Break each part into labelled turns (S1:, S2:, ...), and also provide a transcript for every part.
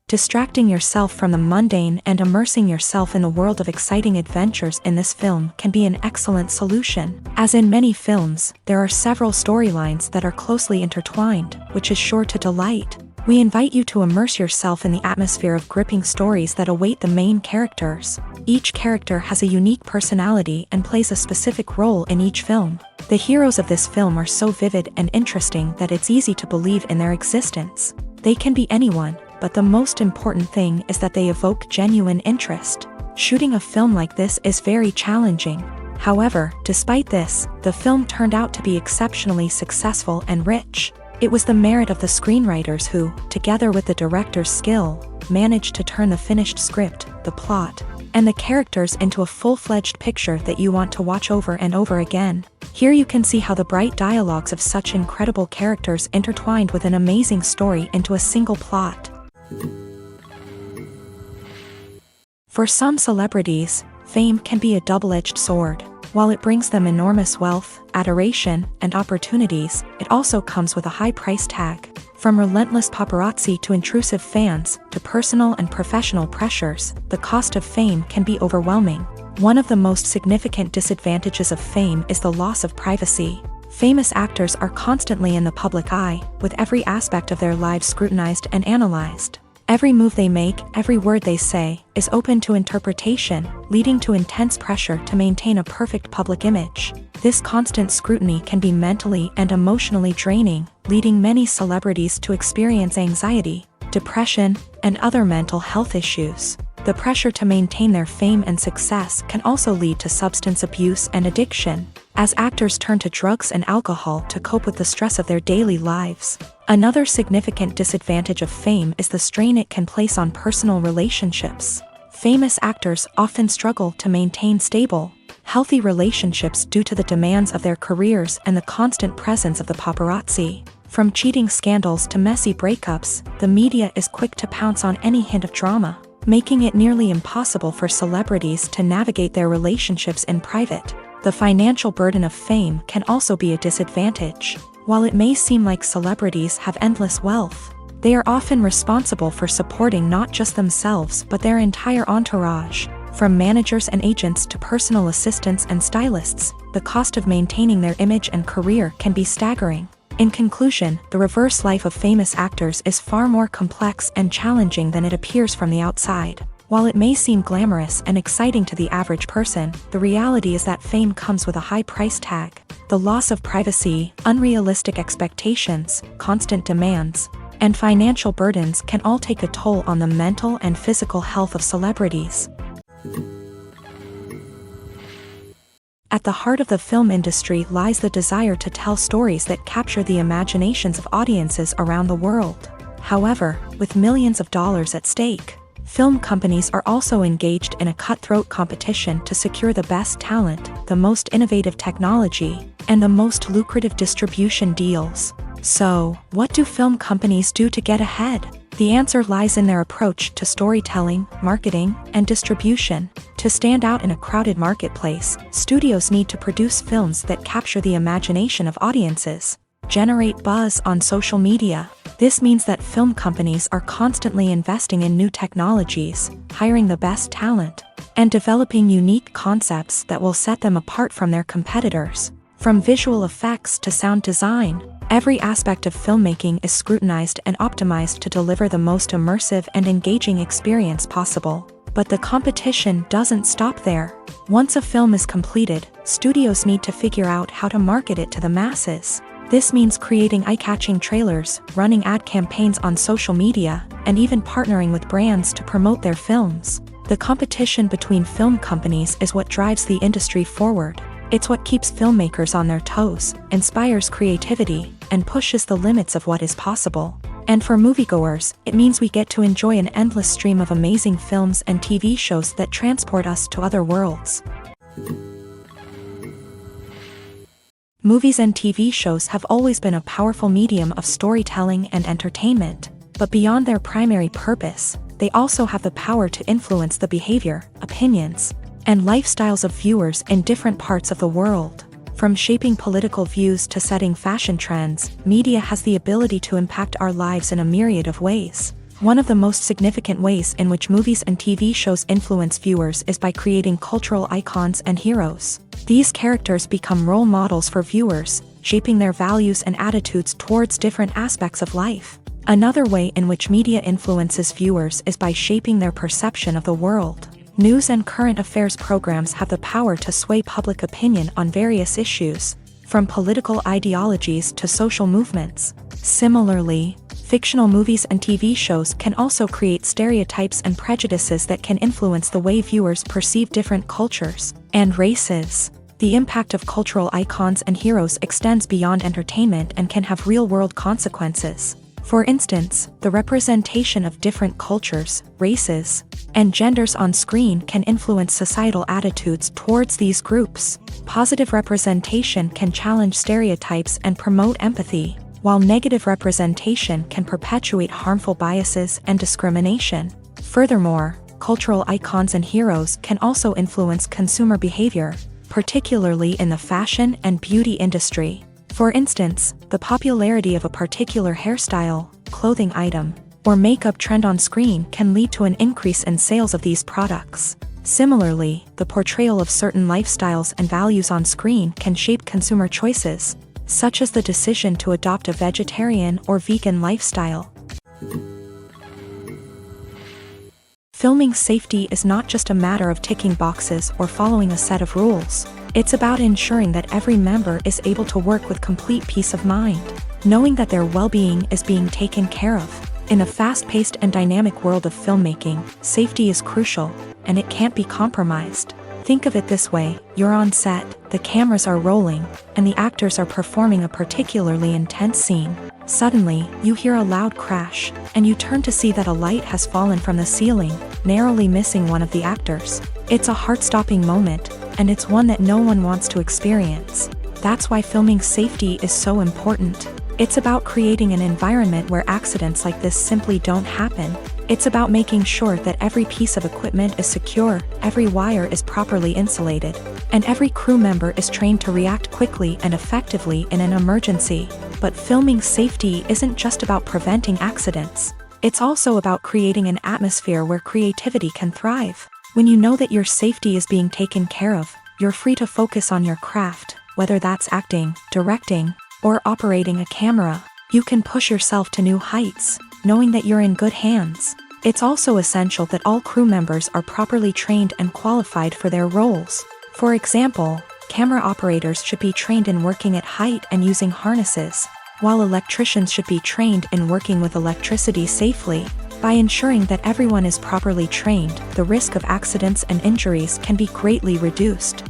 S1: Distracting yourself from the mundane and immersing yourself in the world of exciting adventures in this film can be an excellent solution. As in many films, there are several storylines that are closely intertwined, which is sure to delight. We invite you to immerse yourself in the atmosphere of gripping stories that await the main characters. Each character has a unique personality and plays a specific role in each film. The heroes of this film are so vivid and interesting that it's easy to believe in their existence. They can be anyone, but the most important thing is that they evoke genuine interest. Shooting a film like this is very challenging. However, despite this, the film turned out to be exceptionally successful and rich. It was the merit of the screenwriters who, together with the director's skill, managed to turn the finished script, the plot, and the characters into a full-fledged picture that you want to watch over and over again. Here you can see how the bright dialogues of such incredible characters intertwined with an amazing story into a single plot. For some celebrities, fame can be a double-edged sword. While it brings them enormous wealth, adoration, and opportunities, it also comes with a high price tag. From relentless paparazzi to intrusive fans, to personal and professional pressures, the cost of fame can be overwhelming. One of the most significant disadvantages of fame is the loss of privacy. Famous actors are constantly in the public eye, with every aspect of their lives scrutinized and analyzed. Every move they make, every word they say, is open to interpretation, leading to intense pressure to maintain a perfect public image. This constant scrutiny can be mentally and emotionally draining, leading many celebrities to experience anxiety, depression, and other mental health issues. The pressure to maintain their fame and success can also lead to substance abuse and addiction, as actors turn to drugs and alcohol to cope with the stress of their daily lives. Another significant disadvantage of fame is the strain it can place on personal relationships. Famous actors often struggle to maintain stable, healthy relationships due to the demands of their careers and the constant presence of the paparazzi. From cheating scandals to messy breakups, the media is quick to pounce on any hint of drama, making it nearly impossible for celebrities to navigate their relationships in private. The financial burden of fame can also be a disadvantage. While it may seem like celebrities have endless wealth, they are often responsible for supporting not just themselves but their entire entourage. From managers and agents to personal assistants and stylists, the cost of maintaining their image and career can be staggering. In conclusion, the reverse life of famous actors is far more complex and challenging than it appears from the outside. While it may seem glamorous and exciting to the average person, the reality is that fame comes with a high price tag. The loss of privacy, unrealistic expectations, constant demands, and financial burdens can all take a toll on the mental and physical health of celebrities. At the heart of the film industry lies the desire to tell stories that capture the imaginations of audiences around the world. However, with millions of dollars at stake, film companies are also engaged in a cutthroat competition to secure the best talent, the most innovative technology, and the most lucrative distribution deals. So, what do film companies do to get ahead? The answer lies in their approach to storytelling, marketing, and distribution. To stand out in a crowded marketplace, studios need to produce films that capture the imagination of audiences, generate buzz on social media. This means that film companies are constantly investing in new technologies, hiring the best talent, and developing unique concepts that will set them apart from their competitors. From visual effects to sound design, Every aspect of filmmaking is scrutinized and optimized to deliver the most immersive and engaging experience possible. But the competition doesn't stop there. Once a film is completed, studios need to figure out how to market it to the masses. This means creating eye-catching trailers, running ad campaigns on social media, and even partnering with brands to promote their films. The competition between film companies is what drives the industry forward. It's what keeps filmmakers on their toes, inspires creativity, and pushes the limits of what is possible. And for moviegoers, it means we get to enjoy an endless stream of amazing films and TV shows that transport us to other worlds. Movies and TV shows have always been a powerful medium of storytelling and entertainment, but beyond their primary purpose, they also have the power to influence the behavior, opinions, and lifestyles of viewers in different parts of the world. From shaping political views to setting fashion trends, media has the ability to impact our lives in a myriad of ways. One of the most significant ways in which movies and TV shows influence viewers is by creating cultural icons and heroes. These characters become role models for viewers, shaping their values and attitudes towards different aspects of life. Another way in which media influences viewers is by shaping their perception of the world. News and current affairs programs have the power to sway public opinion on various issues, from political ideologies to social movements. Similarly, fictional movies and TV shows can also create stereotypes and prejudices that can influence the way viewers perceive different cultures and races. The impact of cultural icons and heroes extends beyond entertainment and can have real-world consequences. For instance, the representation of different cultures, races, and genders on screen can influence societal attitudes towards these groups. Positive representation can challenge stereotypes and promote empathy, while negative representation can perpetuate harmful biases and discrimination. Furthermore, cultural icons and heroes can also influence consumer behavior, particularly in the fashion and beauty industry. For instance, the popularity of a particular hairstyle, clothing item, or makeup trend on screen can lead to an increase in sales of these products. Similarly, the portrayal of certain lifestyles and values on screen can shape consumer choices, such as the decision to adopt a vegetarian or vegan lifestyle. Filming safety is not just a matter of ticking boxes or following a set of rules. It's about ensuring that every member is able to work with complete peace of mind, knowing that their well-being is being taken care of. In a fast-paced and dynamic world of filmmaking, safety is crucial, and it can't be compromised. Think of it this way: you're on set, the cameras are rolling, and the actors are performing a particularly intense scene. Suddenly, you hear a loud crash, and you turn to see that a light has fallen from the ceiling, narrowly missing one of the actors. It's a heart-stopping moment, and it's one that no one wants to experience. That's why filming safety is so important. It's about creating an environment where accidents like this simply don't happen. It's about making sure that every piece of equipment is secure, every wire is properly insulated, and every crew member is trained to react quickly and effectively in an emergency. But filming safety isn't just about preventing accidents. It's also about creating an atmosphere where creativity can thrive. When you know that your safety is being taken care of, you're free to focus on your craft, whether that's acting, directing, or operating a camera. You can push yourself to new heights, knowing that you're in good hands. It's also essential that all crew members are properly trained and qualified for their roles. For example, camera operators should be trained in working at height and using harnesses, while electricians should be trained in working with electricity safely. By ensuring that everyone is properly trained, the risk of accidents and injuries can be greatly reduced.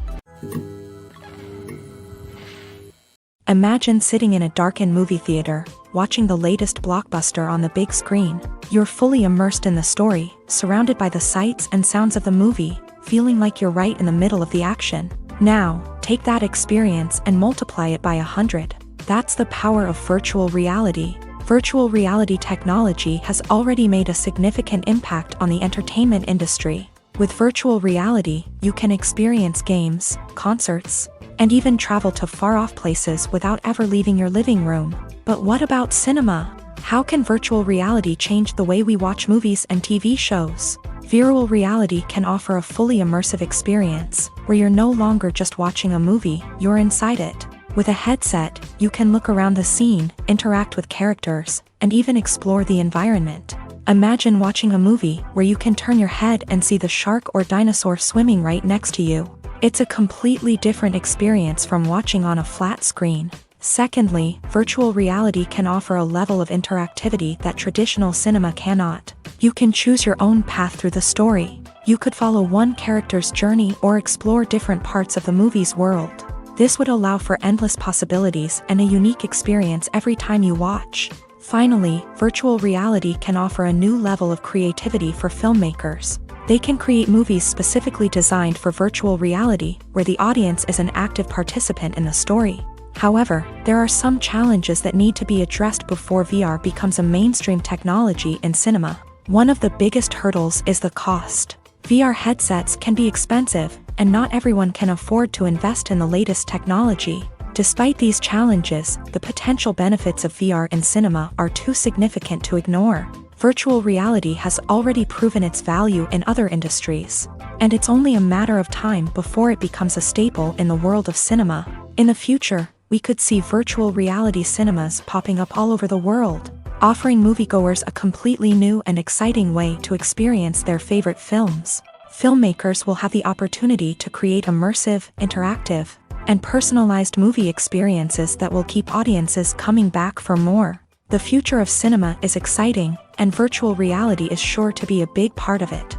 S1: Imagine sitting in a darkened movie theater, watching the latest blockbuster on the big screen. You're fully immersed in the story, surrounded by the sights and sounds of the movie, feeling like you're right in the middle of the action. Now, take that experience and multiply it by 100. That's the power of virtual reality. Virtual reality technology has already made a significant impact on the entertainment industry. With virtual reality, you can experience games, concerts, and even travel to far-off places without ever leaving your living room. But what about cinema? How can virtual reality change the way we watch movies and TV shows? Virtual reality can offer a fully immersive experience, where you're no longer just watching a movie, you're inside it. With a headset, you can look around the scene, interact with characters, and even explore the environment. Imagine watching a movie where you can turn your head and see the shark or dinosaur swimming right next to you. It's a completely different experience from watching on a flat screen. Secondly, virtual reality can offer a level of interactivity that traditional cinema cannot. You can choose your own path through the story. You could follow one character's journey or explore different parts of the movie's world. This would allow for endless possibilities and a unique experience every time you watch. Finally, virtual reality can offer a new level of creativity for filmmakers. They can create movies specifically designed for virtual reality, where the audience is an active participant in the story. However, there are some challenges that need to be addressed before VR becomes a mainstream technology in cinema. One of the biggest hurdles is the cost. VR headsets can be expensive, and not everyone can afford to invest in the latest technology. Despite these challenges, the potential benefits of VR in cinema are too significant to ignore. Virtual reality has already proven its value in other industries, and it's only a matter of time before it becomes a staple in the world of cinema. In the future, we could see virtual reality cinemas popping up all over the world, offering moviegoers a completely new and exciting way to experience their favorite films. Filmmakers will have the opportunity to create immersive, interactive, and personalized movie experiences that will keep audiences coming back for more. The future of cinema is exciting, and virtual reality is sure to be a big part of it.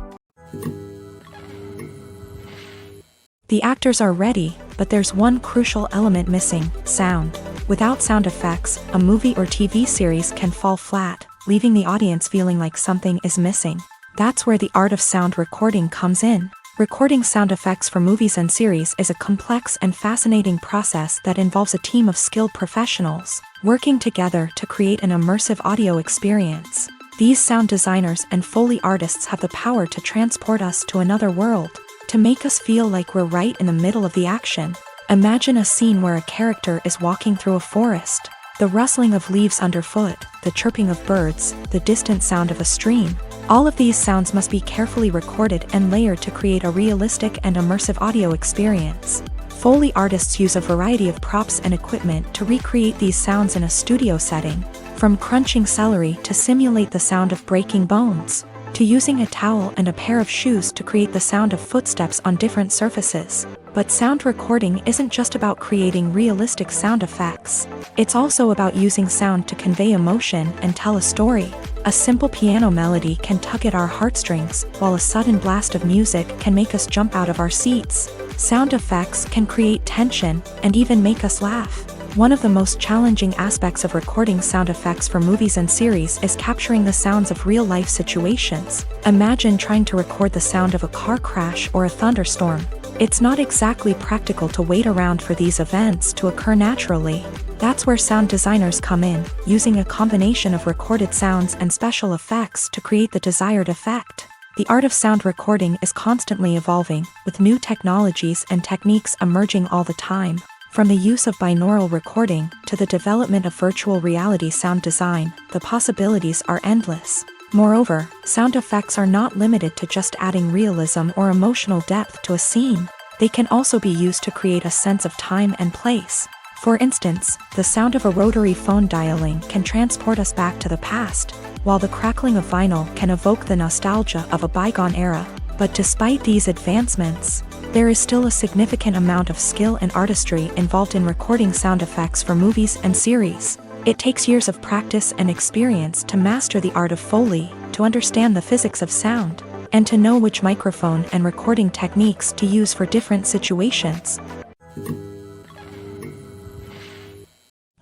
S1: The actors are ready, but there's one crucial element missing: sound. Without sound effects, a movie or TV series can fall flat, leaving the audience feeling like something is missing. That's where the art of sound recording comes in. Recording sound effects for movies and series is a complex and fascinating process that involves a team of skilled professionals working together to create an immersive audio experience. These sound designers and Foley artists have the power to transport us to another world, to make us feel like we're right in the middle of the action. Imagine a scene where a character is walking through a forest. The rustling of leaves underfoot, the chirping of birds, the distant sound of a stream. All of these sounds must be carefully recorded and layered to create a realistic and immersive audio experience. Foley artists use a variety of props and equipment to recreate these sounds in a studio setting, from crunching celery to simulate the sound of breaking bones, to using a towel and a pair of shoes to create the sound of footsteps on different surfaces. But sound recording isn't just about creating realistic sound effects. It's also about using sound to convey emotion and tell a story. A simple piano melody can tug at our heartstrings, while a sudden blast of music can make us jump out of our seats. Sound effects can create tension and even make us laugh. One of the most challenging aspects of recording sound effects for movies and series is capturing the sounds of real-life situations. Imagine trying to record the sound of a car crash or a thunderstorm. It's not exactly practical to wait around for these events to occur naturally. That's where sound designers come in, using a combination of recorded sounds and special effects to create the desired effect. The art of sound recording is constantly evolving, with new technologies and techniques emerging all the time. From the use of binaural recording to the development of virtual reality sound design, the possibilities are endless. Moreover, sound effects are not limited to just adding realism or emotional depth to a scene. They can also be used to create a sense of time and place. For instance, the sound of a rotary phone dialing can transport us back to the past, while the crackling of vinyl can evoke the nostalgia of a bygone era. But despite these advancements, there is still a significant amount of skill and artistry involved in recording sound effects for movies and series. It takes years of practice and experience to master the art of Foley, to understand the physics of sound, and to know which microphone and recording techniques to use for different situations.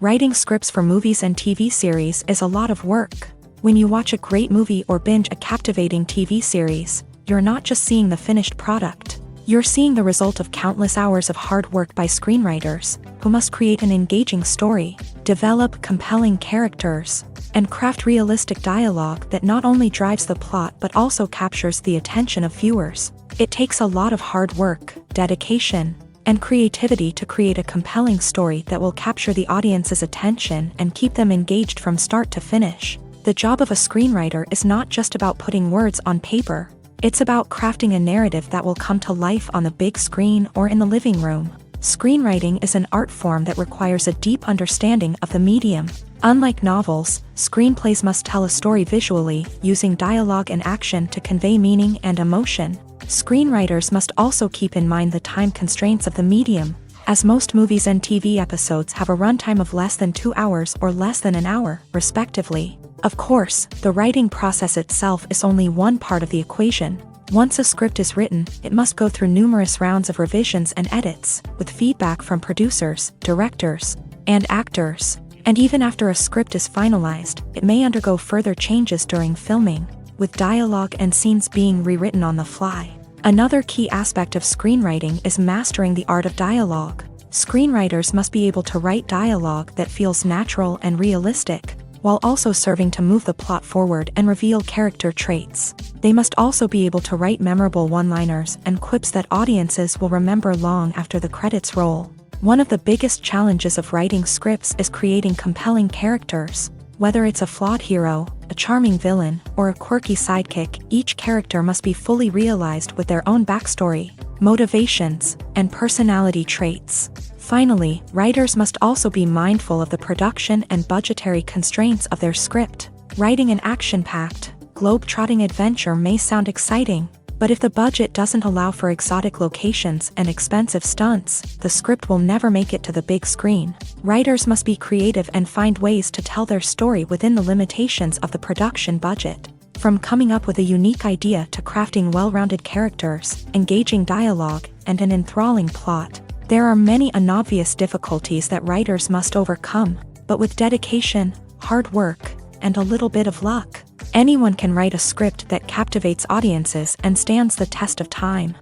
S1: Writing scripts for movies and TV series is a lot of work. When you watch a great movie or binge a captivating TV series, you're not just seeing the finished product. You're seeing the result of countless hours of hard work by screenwriters, who must create an engaging story, develop compelling characters, and craft realistic dialogue that not only drives the plot but also captures the attention of viewers. It takes a lot of hard work, dedication, and creativity to create a compelling story that will capture the audience's attention and keep them engaged from start to finish. The job of a screenwriter is not just about putting words on paper. It's about crafting a narrative that will come to life on the big screen or in the living room. Screenwriting is an art form that requires a deep understanding of the medium. Unlike novels, screenplays must tell a story visually, using dialogue and action to convey meaning and emotion. Screenwriters must also keep in mind the time constraints of the medium, as most movies and TV episodes have a runtime of less than 2 hours or less than an hour, respectively. Of course, the writing process itself is only one part of the equation. Once a script is written, it must go through numerous rounds of revisions and edits, with feedback from producers, directors, and actors. And even after a script is finalized, it may undergo further changes during filming, with dialogue and scenes being rewritten on the fly. Another key aspect of screenwriting is mastering the art of dialogue. Screenwriters must be able to write dialogue that feels natural and realistic, while also serving to move the plot forward and reveal character traits. They must also be able to write memorable one-liners and quips that audiences will remember long after the credits roll. One of the biggest challenges of writing scripts is creating compelling characters. Whether it's a flawed hero, a charming villain, or a quirky sidekick, each character must be fully realized with their own backstory, motivations, and personality traits. Finally, writers must also be mindful of the production and budgetary constraints of their script. Writing an action-packed, globe-trotting adventure may sound exciting, but if the budget doesn't allow for exotic locations and expensive stunts, the script will never make it to the big screen. Writers must be creative and find ways to tell their story within the limitations of the production budget. From coming up with a unique idea to crafting well-rounded characters, engaging dialogue, and an enthralling plot, there are many unobvious difficulties that writers must overcome, but with dedication, hard work, and a little bit of luck, anyone can write a script that captivates audiences and stands the test of time.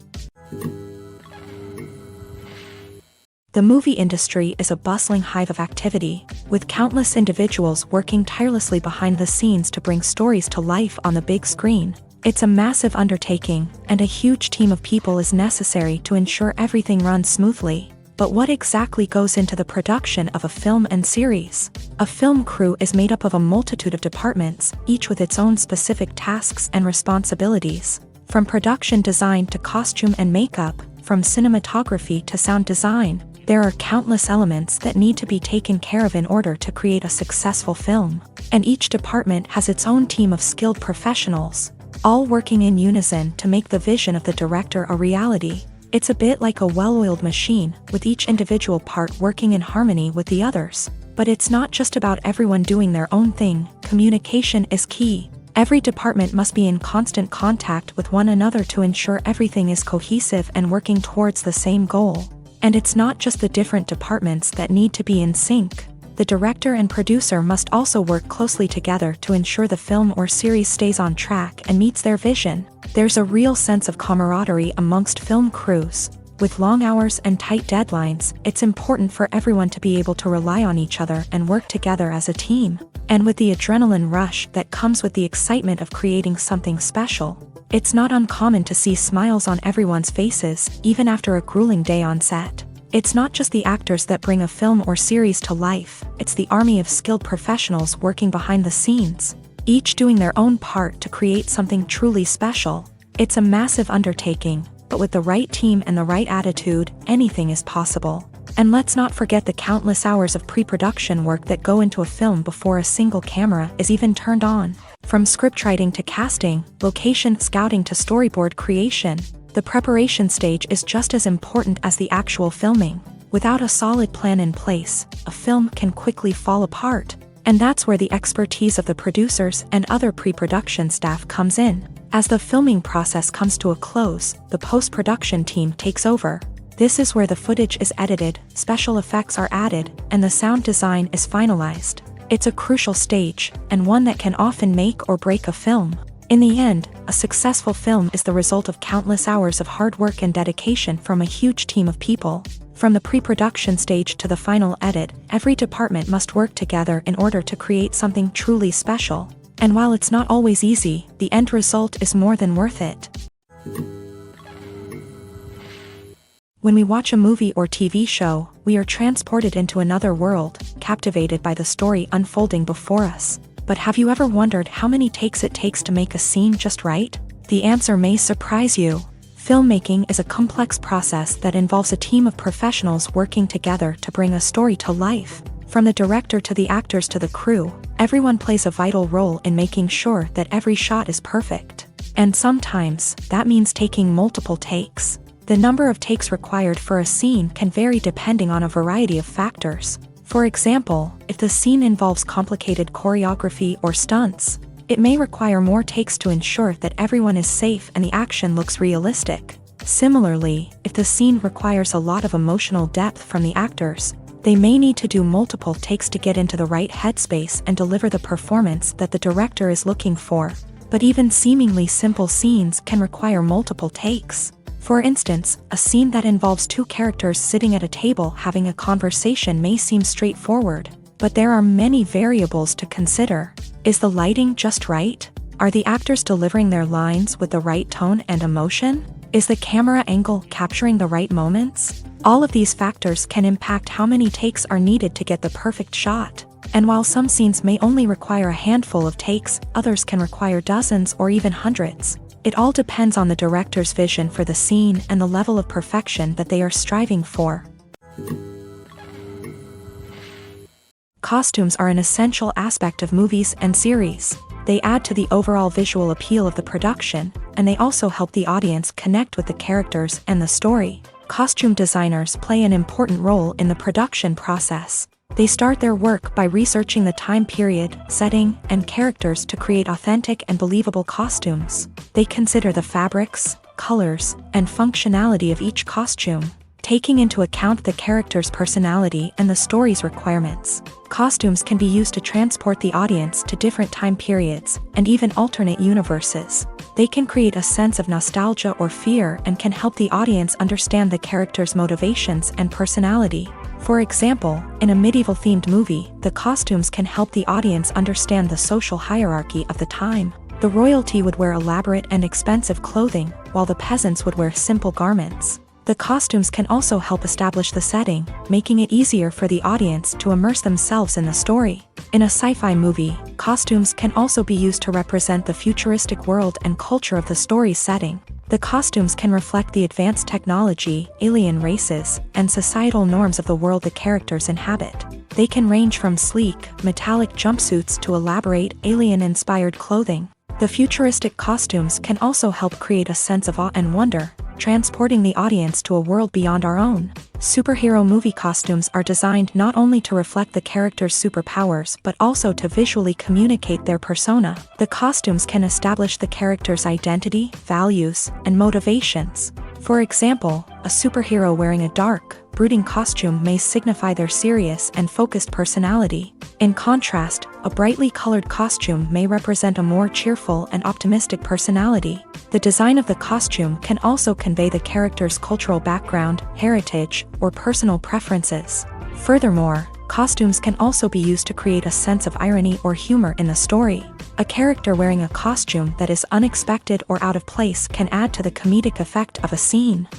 S1: The movie industry is a bustling hive of activity, with countless individuals working tirelessly behind the scenes to bring stories to life on the big screen. It's a massive undertaking, and a huge team of people is necessary to ensure everything runs smoothly. But what exactly goes into the production of a film and series? A film crew is made up of a multitude of departments, each with its own specific tasks and responsibilities. From production design to costume and makeup, from cinematography to sound design, there are countless elements that need to be taken care of in order to create a successful film. And each department has its own team of skilled professionals, all working in unison to make the vision of the director a reality. It's a bit like a well-oiled machine, with each individual part working in harmony with the others. But it's not just about everyone doing their own thing. Communication is key. Every department must be in constant contact with one another to ensure everything is cohesive and working towards the same goal. And it's not just the different departments that need to be in sync. The director and producer must also work closely together to ensure the film or series stays on track and meets their vision. There's a real sense of camaraderie amongst film crews. With long hours and tight deadlines, it's important for everyone to be able to rely on each other and work together as a team. And with the adrenaline rush that comes with the excitement of creating something special, it's not uncommon to see smiles on everyone's faces, even after a grueling day on set. It's not just the actors that bring a film or series to life, it's the army of skilled professionals working behind the scenes, each doing their own part to create something truly special. It's a massive undertaking, but with the right team and the right attitude, anything is possible. And let's not forget the countless hours of pre-production work that go into a film before a single camera is even turned on. From scriptwriting to casting, location scouting to storyboard creation, the preparation stage is just as important as the actual filming. Without a solid plan in place, a film can quickly fall apart. And that's where the expertise of the producers and other pre-production staff comes in. As the filming process comes to a close, the post-production team takes over. This is where the footage is edited, special effects are added, and the sound design is finalized. It's a crucial stage, and one that can often make or break a film. In the end, a successful film is the result of countless hours of hard work and dedication from a huge team of people. From the pre-production stage to the final edit, every department must work together in order to create something truly special. And while it's not always easy, the end result is more than worth it. When we watch a movie or TV show, we are transported into another world, captivated by the story unfolding before us. But have you ever wondered how many takes it takes to make a scene just right? The answer may surprise you. Filmmaking is a complex process that involves a team of professionals working together to bring a story to life. From the director to the actors to the crew, everyone plays a vital role in making sure that every shot is perfect. And sometimes, that means taking multiple takes. The number of takes required for a scene can vary depending on a variety of factors. For example, if the scene involves complicated choreography or stunts, it may require more takes to ensure that everyone is safe and the action looks realistic. Similarly, if the scene requires a lot of emotional depth from the actors, they may need to do multiple takes to get into the right headspace and deliver the performance that the director is looking for. But even seemingly simple scenes can require multiple takes. For instance, a scene that involves two characters sitting at a table having a conversation may seem straightforward, but there are many variables to consider. Is the lighting just right? Are the actors delivering their lines with the right tone and emotion? Is the camera angle capturing the right moments? All of these factors can impact how many takes are needed to get the perfect shot. And while some scenes may only require a handful of takes, others can require dozens or even hundreds. It all depends on the director's vision for the scene and the level of perfection that they are striving for. Costumes are an essential aspect of movies and series. They add to the overall visual appeal of the production, and they also help the audience connect with the characters and the story. Costume designers play an important role in the production process. They start their work by researching the time period, setting, and characters to create authentic and believable costumes. They consider the fabrics, colors, and functionality of each costume, taking into account the character's personality and the story's requirements. Costumes can be used to transport the audience to different time periods and even alternate universes. They can create a sense of nostalgia or fear and can help the audience understand the character's motivations and personality. For example, in a medieval-themed movie, the costumes can help the audience understand the social hierarchy of the time. The royalty would wear elaborate and expensive clothing, while the peasants would wear simple garments. The costumes can also help establish the setting, making it easier for the audience to immerse themselves in the story. In a sci-fi movie, costumes can also be used to represent the futuristic world and culture of the story's setting. The costumes can reflect the advanced technology, alien races, and societal norms of the world the characters inhabit. They can range from sleek, metallic jumpsuits to elaborate, alien-inspired clothing. The futuristic costumes can also help create a sense of awe and wonder, transporting the audience to a world beyond our own. Superhero movie costumes are designed not only to reflect the character's superpowers but also to visually communicate their persona. The costumes can establish the character's identity, values, and motivations. For example, a superhero wearing a dark, brooding costume may signify their serious and focused personality. In contrast, a brightly colored costume may represent a more cheerful and optimistic personality. The design of the costume can also convey the character's cultural background, heritage, or personal preferences. Furthermore, costumes can also be used to create a sense of irony or humor in the story. A character wearing a costume that is unexpected or out of place can add to the comedic effect of a scene.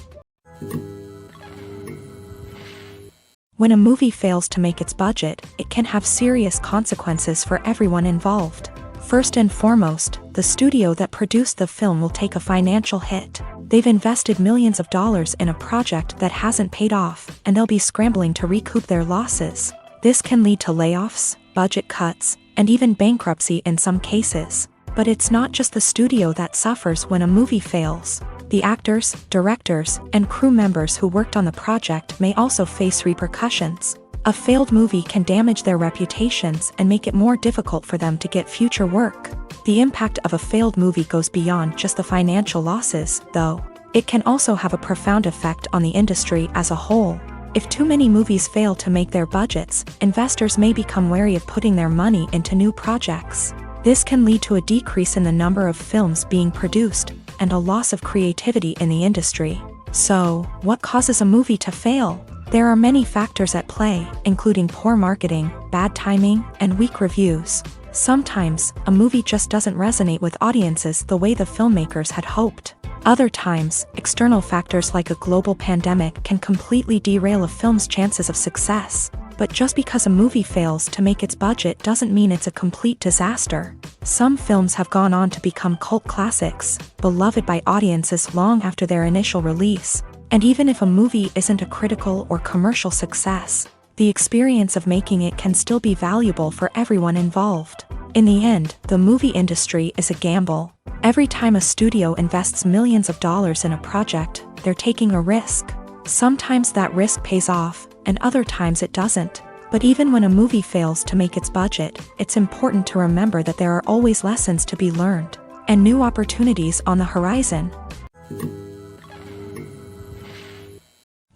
S1: When a movie fails to make its budget, it can have serious consequences for everyone involved. First and foremost, the studio that produced the film will take a financial hit. They've invested millions of dollars in a project that hasn't paid off, and they'll be scrambling to recoup their losses. This can lead to layoffs, budget cuts, and even bankruptcy in some cases. But it's not just the studio that suffers when a movie fails. The actors, directors, and crew members who worked on the project may also face repercussions. A failed movie can damage their reputations and make it more difficult for them to get future work. The impact of a failed movie goes beyond just the financial losses, though. It can also have a profound effect on the industry as a whole. If too many movies fail to make their budgets, investors may become wary of putting their money into new projects. This can lead to a decrease in the number of films being produced, and a loss of creativity in the industry. So, what causes a movie to fail? There are many factors at play, including poor marketing, bad timing, and weak reviews. Sometimes, a movie just doesn't resonate with audiences the way the filmmakers had hoped. Other times, external factors like a global pandemic can completely derail a film's chances of success. But just because a movie fails to make its budget doesn't mean it's a complete disaster. Some films have gone on to become cult classics, beloved by audiences long after their initial release. And even if a movie isn't a critical or commercial success, the experience of making it can still be valuable for everyone involved. In the end, the movie industry is a gamble. Every time a studio invests millions of dollars in a project, they're taking a risk. Sometimes that risk pays off, and other times it doesn't. But even when a movie fails to make its budget, it's important to remember that there are always lessons to be learned, and new opportunities on the horizon.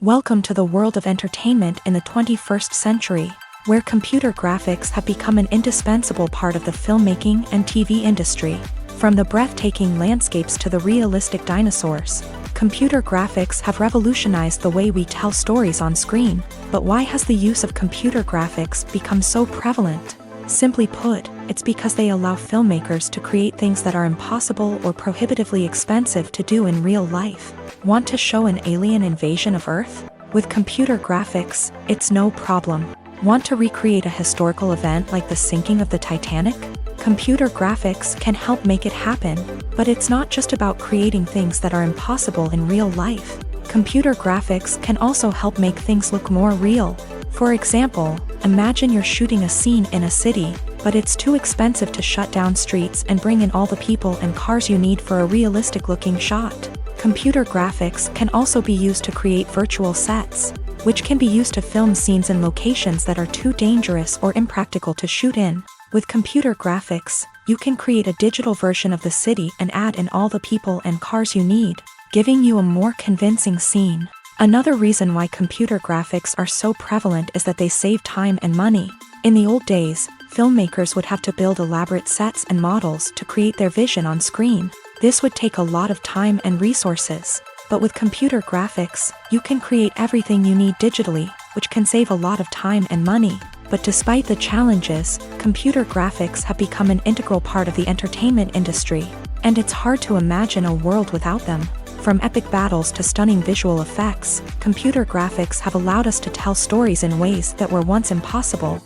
S1: Welcome to the world of entertainment in the 21st century, where computer graphics have become an indispensable part of the filmmaking and TV industry. From the breathtaking landscapes to the realistic dinosaurs, computer graphics have revolutionized the way we tell stories on screen. But why has the use of computer graphics become so prevalent? Simply put, it's because they allow filmmakers to create things that are impossible or prohibitively expensive to do in real life. Want to show an alien invasion of Earth? With computer graphics, it's no problem. Want to recreate a historical event like the sinking of the Titanic? Computer graphics can help make it happen. But it's not just about creating things that are impossible in real life. Computer graphics can also help make things look more real. For example, imagine you're shooting a scene in a city, but it's too expensive to shut down streets and bring in all the people and cars you need for a realistic-looking shot. Computer graphics can also be used to create virtual sets, which can be used to film scenes in locations that are too dangerous or impractical to shoot in. With computer graphics, you can create a digital version of the city and add in all the people and cars you need, giving you a more convincing scene. Another reason why computer graphics are so prevalent is that they save time and money. In the old days, filmmakers would have to build elaborate sets and models to create their vision on screen. This would take a lot of time and resources. But with computer graphics, you can create everything you need digitally, which can save a lot of time and money. But despite the challenges, computer graphics have become an integral part of the entertainment industry, and it's hard to imagine a world without them. From epic battles to stunning visual effects, computer graphics have allowed us to tell stories in ways that were once impossible.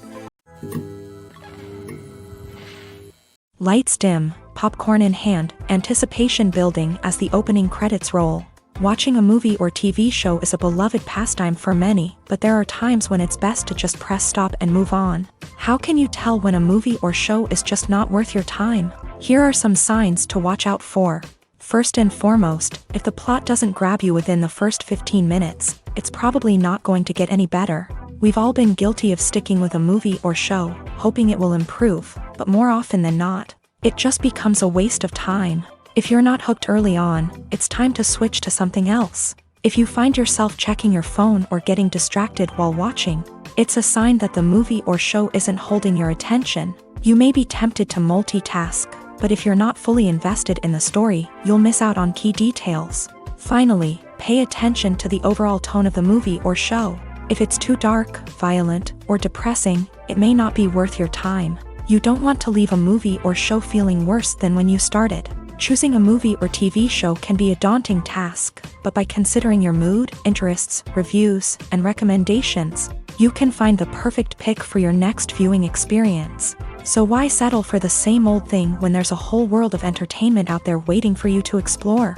S1: Lights dim, popcorn in hand, anticipation building as the opening credits roll. Watching a movie or TV show is a beloved pastime for many, but there are times when it's best to just press stop and move on. How can you tell when a movie or show is just not worth your time? Here are some signs to watch out for. First and foremost, if the plot doesn't grab you within the first 15 minutes, it's probably not going to get any better. We've all been guilty of sticking with a movie or show, hoping it will improve, but more often than not, it just becomes a waste of time. If you're not hooked early on, it's time to switch to something else. If you find yourself checking your phone or getting distracted while watching, it's a sign that the movie or show isn't holding your attention. You may be tempted to multitask, but if you're not fully invested in the story, you'll miss out on key details. Finally, pay attention to the overall tone of the movie or show. If it's too dark, violent, or depressing, it may not be worth your time. You don't want to leave a movie or show feeling worse than when you started. Choosing a movie or TV show can be a daunting task, but by considering your mood, interests, reviews, and recommendations, you can find the perfect pick for your next viewing experience. So why settle for the same old thing when there's a whole world of entertainment out there waiting for you to explore?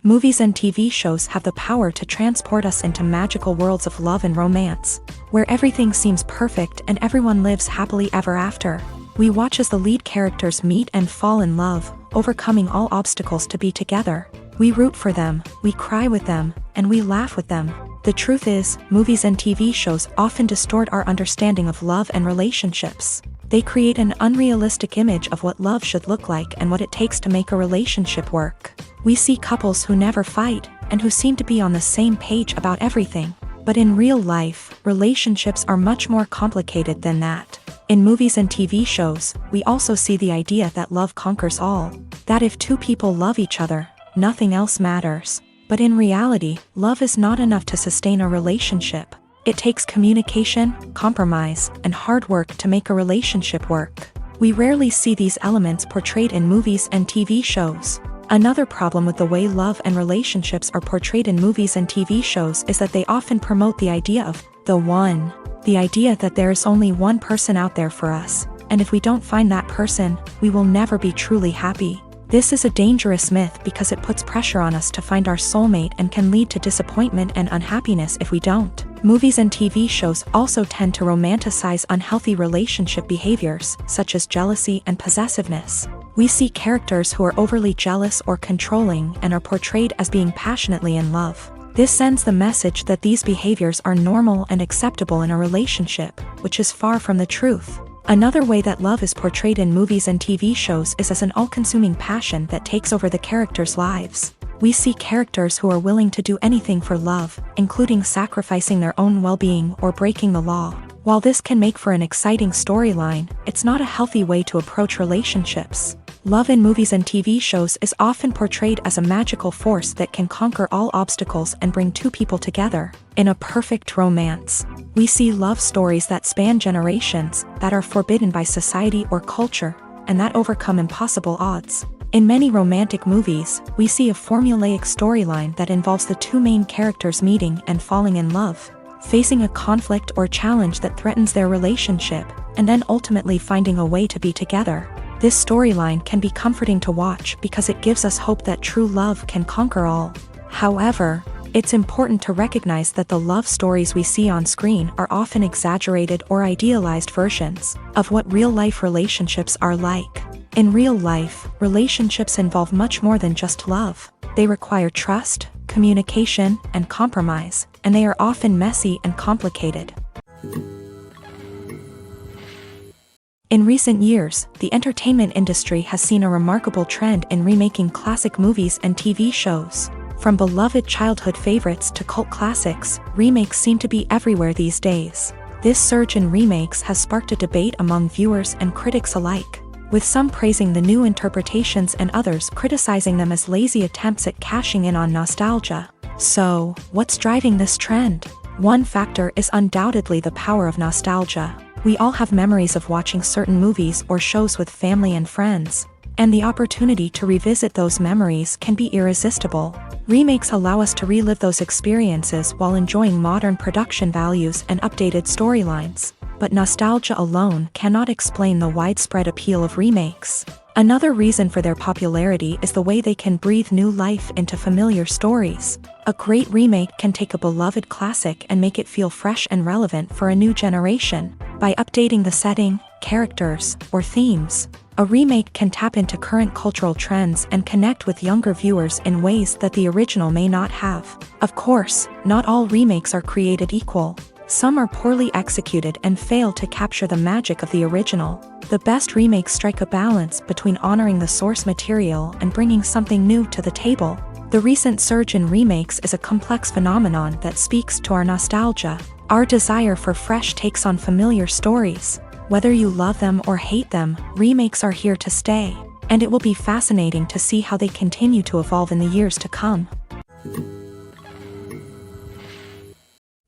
S1: Movies and TV shows have the power to transport us into magical worlds of love and romance, where everything seems perfect and everyone lives happily ever after. We watch as the lead characters meet and fall in love, overcoming all obstacles to be together. We root for them, we cry with them, and we laugh with them. The truth is, movies and TV shows often distort our understanding of love and relationships. They create an unrealistic image of what love should look like and what it takes to make a relationship work. We see couples who never fight, and who seem to be on the same page about everything. But in real life, relationships are much more complicated than that. In movies and TV shows, we also see the idea that love conquers all. That if two people love each other, nothing else matters. But in reality, love is not enough to sustain a relationship. It takes communication, compromise, and hard work to make a relationship work. We rarely see these elements portrayed in movies and TV shows. Another problem with the way love and relationships are portrayed in movies and TV shows is that they often promote the idea of the one. The idea that there is only one person out there for us, and if we don't find that person, we will never be truly happy. This is a dangerous myth because it puts pressure on us to find our soulmate and can lead to disappointment and unhappiness if we don't. Movies and TV shows also tend to romanticize unhealthy relationship behaviors, such as jealousy and possessiveness. We see characters who are overly jealous or controlling and are portrayed as being passionately in love. This sends the message that these behaviors are normal and acceptable in a relationship, which is far from the truth. Another way that love is portrayed in movies and TV shows is as an all-consuming passion that takes over the characters' lives. We see characters who are willing to do anything for love, including sacrificing their own well-being or breaking the law. While this can make for an exciting storyline, it's not a healthy way to approach relationships. Love in movies and TV shows is often portrayed as a magical force that can conquer all obstacles and bring two people together in a perfect romance. We see love stories that span generations, that are forbidden by society or culture, and that overcome impossible odds. In many romantic movies, we see a formulaic storyline that involves the two main characters meeting and falling in love, facing a conflict or challenge that threatens their relationship, and then ultimately finding a way to be together. This storyline can be comforting to watch because it gives us hope that true love can conquer all. However, it's important to recognize that the love stories we see on screen are often exaggerated or idealized versions of what real-life relationships are like. In real life, relationships involve much more than just love. They require trust, communication, and compromise, and they are often messy and complicated. In recent years, the entertainment industry has seen a remarkable trend in remaking classic movies and TV shows. From beloved childhood favorites to cult classics, remakes seem to be everywhere these days. This surge in remakes has sparked a debate among viewers and critics alike, with some praising the new interpretations and others criticizing them as lazy attempts at cashing in on nostalgia. So, what's driving this trend? One factor is undoubtedly the power of nostalgia. We all have memories of watching certain movies or shows with family and friends, and the opportunity to revisit those memories can be irresistible. Remakes allow us to relive those experiences while enjoying modern production values and updated storylines. But nostalgia alone cannot explain the widespread appeal of remakes. Another reason for their popularity is the way they can breathe new life into familiar stories. A great remake can take a beloved classic and make it feel fresh and relevant for a new generation. By updating the setting, characters, or themes, a remake can tap into current cultural trends and connect with younger viewers in ways that the original may not have. Of course, not all remakes are created equal. Some are poorly executed and fail to capture the magic of the original. The best remakes strike a balance between honoring the source material and bringing something new to the table. The recent surge in remakes is a complex phenomenon that speaks to our nostalgia, our desire for fresh takes on familiar stories. Whether you love them or hate them, remakes are here to stay, and it will be fascinating to see how they continue to evolve in the years to come.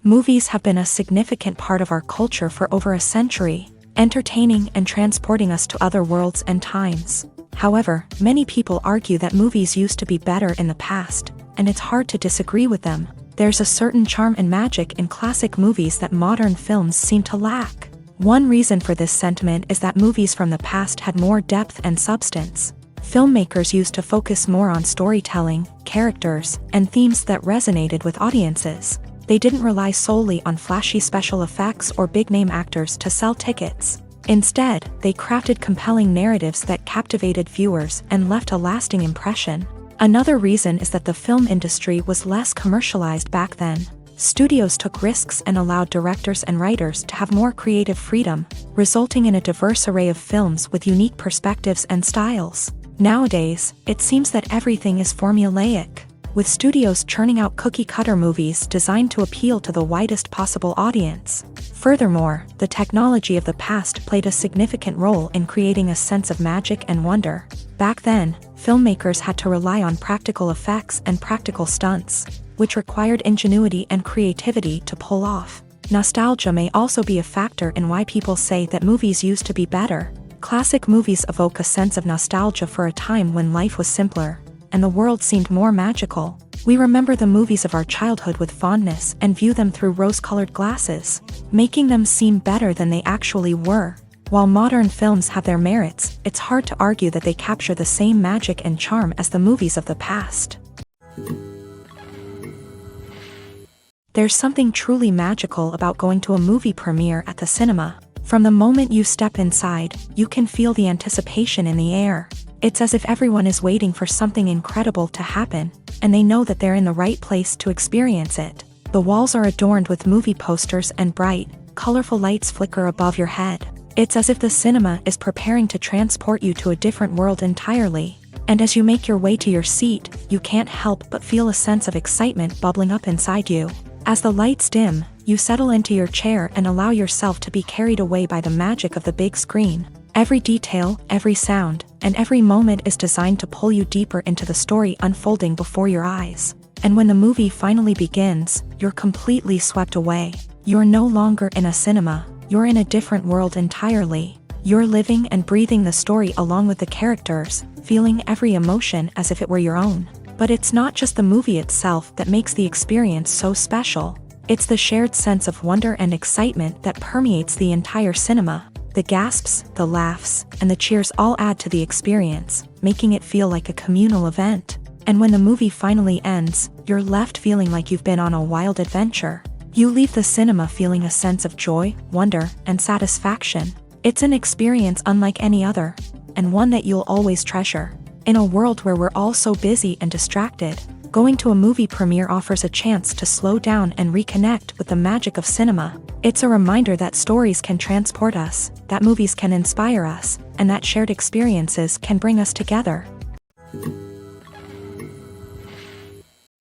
S1: Movies have been a significant part of our culture for over a century, entertaining and transporting us to other worlds and times. However, many people argue that movies used to be better in the past, and it's hard to disagree with them. There's a certain charm and magic in classic movies that modern films seem to lack. One reason for this sentiment is that movies from the past had more depth and substance. Filmmakers used to focus more on storytelling, characters, and themes that resonated with audiences. They didn't rely solely on flashy special effects or big-name actors to sell tickets. Instead, they crafted compelling narratives that captivated viewers and left a lasting impression. Another reason is that the film industry was less commercialized back then. Studios took risks and allowed directors and writers to have more creative freedom, resulting in a diverse array of films with unique perspectives and styles. Nowadays, it seems that everything is formulaic, with studios churning out cookie-cutter movies designed to appeal to the widest possible audience. Furthermore, the technology of the past played a significant role in creating a sense of magic and wonder. Back then, filmmakers had to rely on practical effects and practical stunts, which required ingenuity and creativity to pull off. Nostalgia may also be a factor in why people say that movies used to be better. Classic movies evoke a sense of nostalgia for a time when life was simpler, and the world seemed more magical. We remember the movies of our childhood with fondness and view them through rose-colored glasses, making them seem better than they actually were. While modern films have their merits, it's hard to argue that they capture the same magic and charm as the movies of the past. There's something truly magical about going to a movie premiere at the cinema. From the moment you step inside, you can feel the anticipation in the air. It's as if everyone is waiting for something incredible to happen, and they know that they're in the right place to experience it. The walls are adorned with movie posters and bright, colorful lights flicker above your head. It's as if the cinema is preparing to transport you to a different world entirely. And as you make your way to your seat, you can't help but feel a sense of excitement bubbling up inside you. As the lights dim, you settle into your chair and allow yourself to be carried away by the magic of the big screen. Every detail, every sound, and every moment is designed to pull you deeper into the story unfolding before your eyes. And when the movie finally begins, you're completely swept away. You're no longer in a cinema, you're in a different world entirely. You're living and breathing the story along with the characters, feeling every emotion as if it were your own. But it's not just the movie itself that makes the experience so special. It's the shared sense of wonder and excitement that permeates the entire cinema. The gasps, the laughs, and the cheers all add to the experience, making it feel like a communal event. And when the movie finally ends, you're left feeling like you've been on a wild adventure. You leave the cinema feeling a sense of joy, wonder, and satisfaction. It's an experience unlike any other, and one that you'll always treasure. In a world where we're all so busy and distracted, going to a movie premiere offers a chance to slow down and reconnect with the magic of cinema. It's a reminder that stories can transport us, that movies can inspire us, and that shared experiences can bring us together.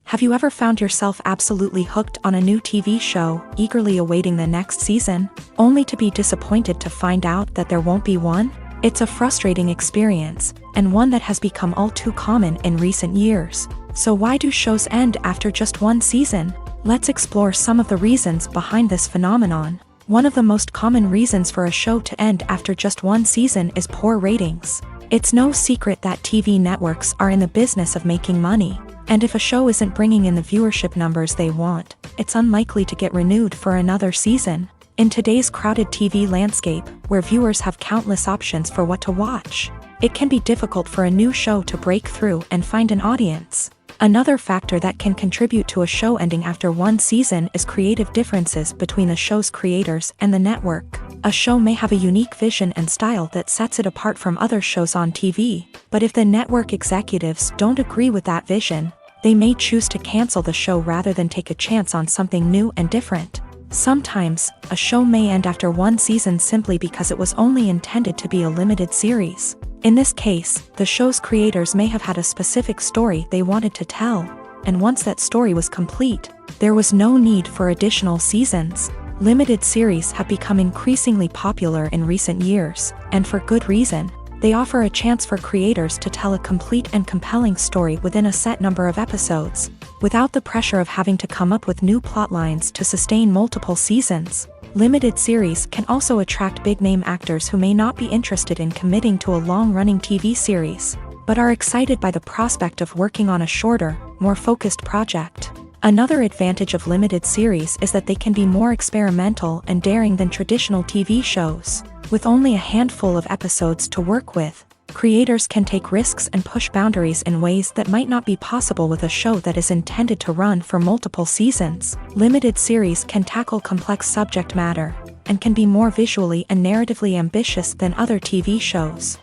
S1: Have you ever found yourself absolutely hooked on a new TV show, eagerly awaiting the next season, only to be disappointed to find out that there won't be one? It's a frustrating experience, and one that has become all too common in recent years. So why do shows end after just one season? Let's explore some of the reasons behind this phenomenon. One of the most common reasons for a show to end after just one season is poor ratings. It's no secret that TV networks are in the business of making money. And if a show isn't bringing in the viewership numbers they want, it's unlikely to get renewed for another season. In today's crowded TV landscape, where viewers have countless options for what to watch, it can be difficult for a new show to break through and find an audience. Another factor that can contribute to a show ending after one season is creative differences between the show's creators and the network. A show may have a unique vision and style that sets it apart from other shows on TV, but if the network executives don't agree with that vision, they may choose to cancel the show rather than take a chance on something new and different. Sometimes, a show may end after one season simply because it was only intended to be a limited series. In this case, the show's creators may have had a specific story they wanted to tell, and once that story was complete, there was no need for additional seasons. Limited series have become increasingly popular in recent years, and for good reason. They offer a chance for creators to tell a complete and compelling story within a set number of episodes, without the pressure of having to come up with new plot lines to sustain multiple seasons. Limited series can also attract big-name actors who may not be interested in committing to a long-running TV series, but are excited by the prospect of working on a shorter, more focused project. Another advantage of limited series is that they can be more experimental and daring than traditional TV shows. With only a handful of episodes to work with, creators can take risks and push boundaries in ways that might not be possible with a show that is intended to run for multiple seasons. Limited series can tackle complex subject matter, and can be more visually and narratively ambitious than other TV shows.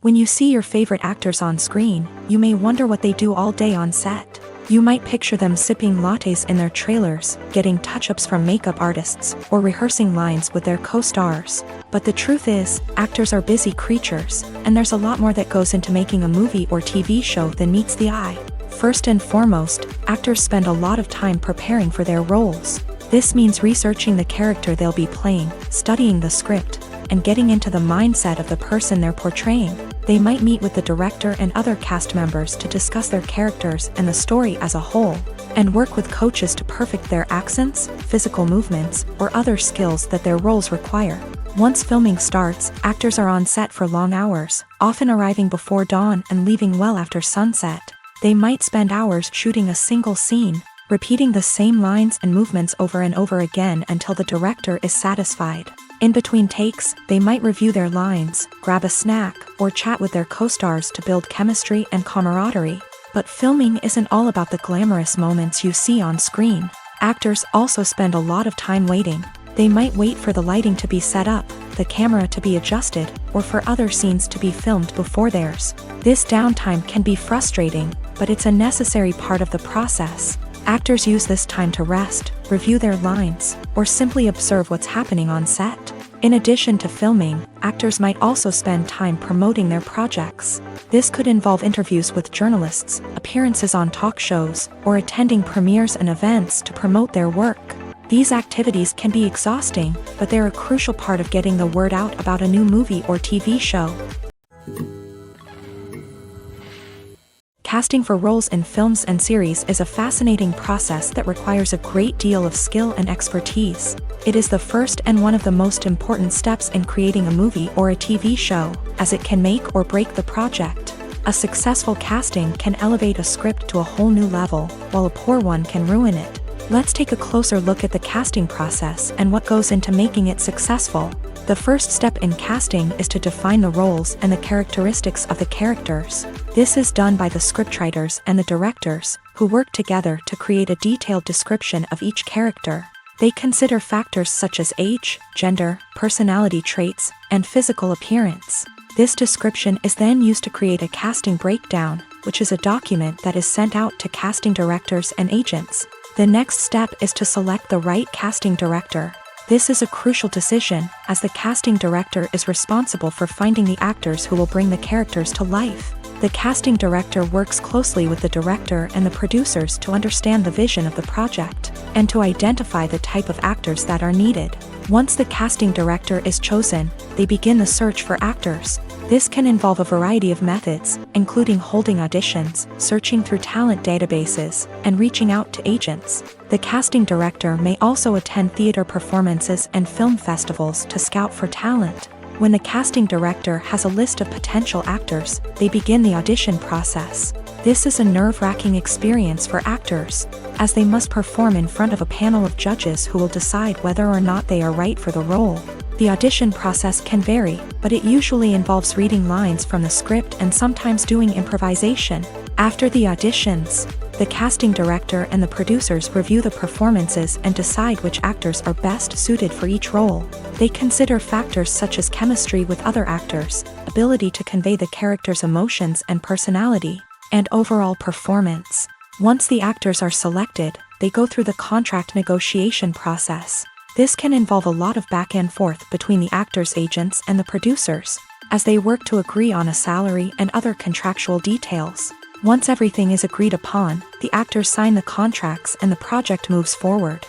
S1: When you see your favorite actors on screen, you may wonder what they do all day on set. You might picture them sipping lattes in their trailers, getting touch-ups from makeup artists, or rehearsing lines with their co-stars. But the truth is, actors are busy creatures, and there's a lot more that goes into making a movie or TV show than meets the eye. First and foremost, actors spend a lot of time preparing for their roles. This means researching the character they'll be playing, studying the script, and getting into the mindset of the person they're portraying. They might meet with the director and other cast members to discuss their characters and the story as a whole, and work with coaches to perfect their accents, physical movements, or other skills that their roles require. Once filming starts, actors are on set for long hours, often arriving before dawn and leaving well after sunset. They might spend hours shooting a single scene, repeating the same lines and movements over and over again until the director is satisfied. In between takes, they might review their lines, grab a snack, or chat with their co-stars to build chemistry and camaraderie. But filming isn't all about the glamorous moments you see on screen. Actors also spend a lot of time waiting. They might wait for the lighting to be set up, the camera to be adjusted, or for other scenes to be filmed before theirs. This downtime can be frustrating, but it's a necessary part of the process. Actors use this time to rest, review their lines, or simply observe what's happening on set. In addition to filming, actors might also spend time promoting their projects. This could involve interviews with journalists, appearances on talk shows, or attending premieres and events to promote their work. These activities can be exhausting, but they're a crucial part of getting the word out about a new movie or TV show. Casting for roles in films and series is a fascinating process that requires a great deal of skill and expertise. It is the first and one of the most important steps in creating a movie or a TV show, as it can make or break the project. A successful casting can elevate a script to a whole new level, while a poor one can ruin it. Let's take a closer look at the casting process and what goes into making it successful. The first step in casting is to define the roles and the characteristics of the characters. This is done by the scriptwriters and the directors, who work together to create a detailed description of each character. They consider factors such as age, gender, personality traits, and physical appearance. This description is then used to create a casting breakdown, which is a document that is sent out to casting directors and agents. The next step is to select the right casting director. This is a crucial decision, as the casting director is responsible for finding the actors who will bring the characters to life. The casting director works closely with the director and the producers to understand the vision of the project, and to identify the type of actors that are needed. Once the casting director is chosen, they begin the search for actors. This can involve a variety of methods, including holding auditions, searching through talent databases, and reaching out to agents. The casting director may also attend theater performances and film festivals to scout for talent. When the casting director has a list of potential actors, they begin the audition process. This is a nerve-wracking experience for actors, as they must perform in front of a panel of judges who will decide whether or not they are right for the role. The audition process can vary, but it usually involves reading lines from the script and sometimes doing improvisation. After the auditions, the casting director and the producers review the performances and decide which actors are best suited for each role. They consider factors such as chemistry with other actors, ability to convey the character's emotions and personality, and overall performance. Once the actors are selected, they go through the contract negotiation process. This can involve a lot of back and forth between the actors' agents and the producers, as they work to agree on a salary and other contractual details. Once everything is agreed upon, the actors sign the contracts and the project moves forward.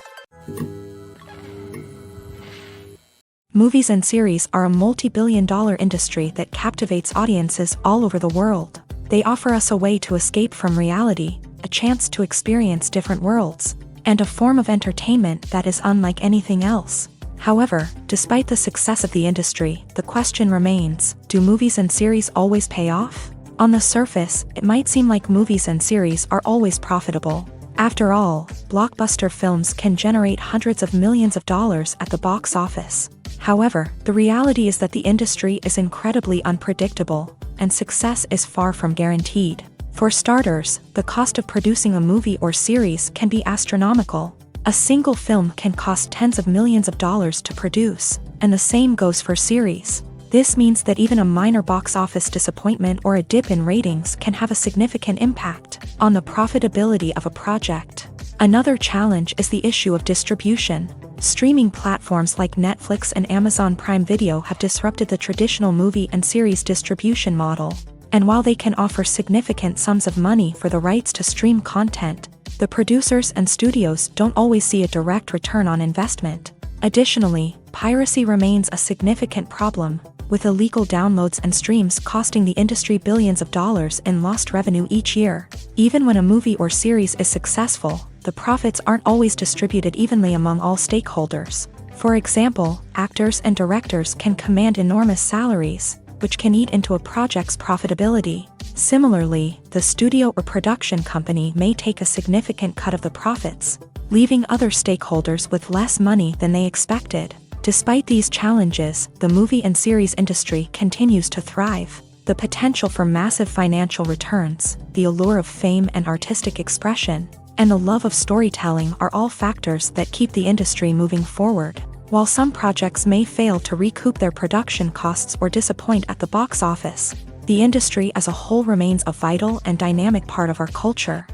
S1: Movies and series are a multi-billion-dollar industry that captivates audiences all over the world. They offer us a way to escape from reality, a chance to experience different worlds, and a form of entertainment that is unlike anything else. However, despite the success of the industry, the question remains, do movies and series always pay off? On the surface, it might seem like movies and series are always profitable. After all, blockbuster films can generate hundreds of millions of dollars at the box office. However, the reality is that the industry is incredibly unpredictable, and success is far from guaranteed. For starters, the cost of producing a movie or series can be astronomical. A single film can cost tens of millions of dollars to produce, and the same goes for series. This means that even a minor box office disappointment or a dip in ratings can have a significant impact on the profitability of a project. Another challenge is the issue of distribution. Streaming platforms like Netflix and Amazon Prime Video have disrupted the traditional movie and series distribution model. And while they can offer significant sums of money for the rights to stream content, the producers and studios don't always see a direct return on investment. Additionally, piracy remains a significant problem, with illegal downloads and streams costing the industry billions of dollars in lost revenue each year. Even when a movie or series is successful, the profits aren't always distributed evenly among all stakeholders. For example, actors and directors can command enormous salaries, which can eat into a project's profitability. Similarly, the studio or production company may take a significant cut of the profits, leaving other stakeholders with less money than they expected. Despite these challenges, the movie and series industry continues to thrive. The potential for massive financial returns, the allure of fame and artistic expression, and the love of storytelling are all factors that keep the industry moving forward. While some projects may fail to recoup their production costs or disappoint at the box office, the industry as a whole remains a vital and dynamic part of our culture.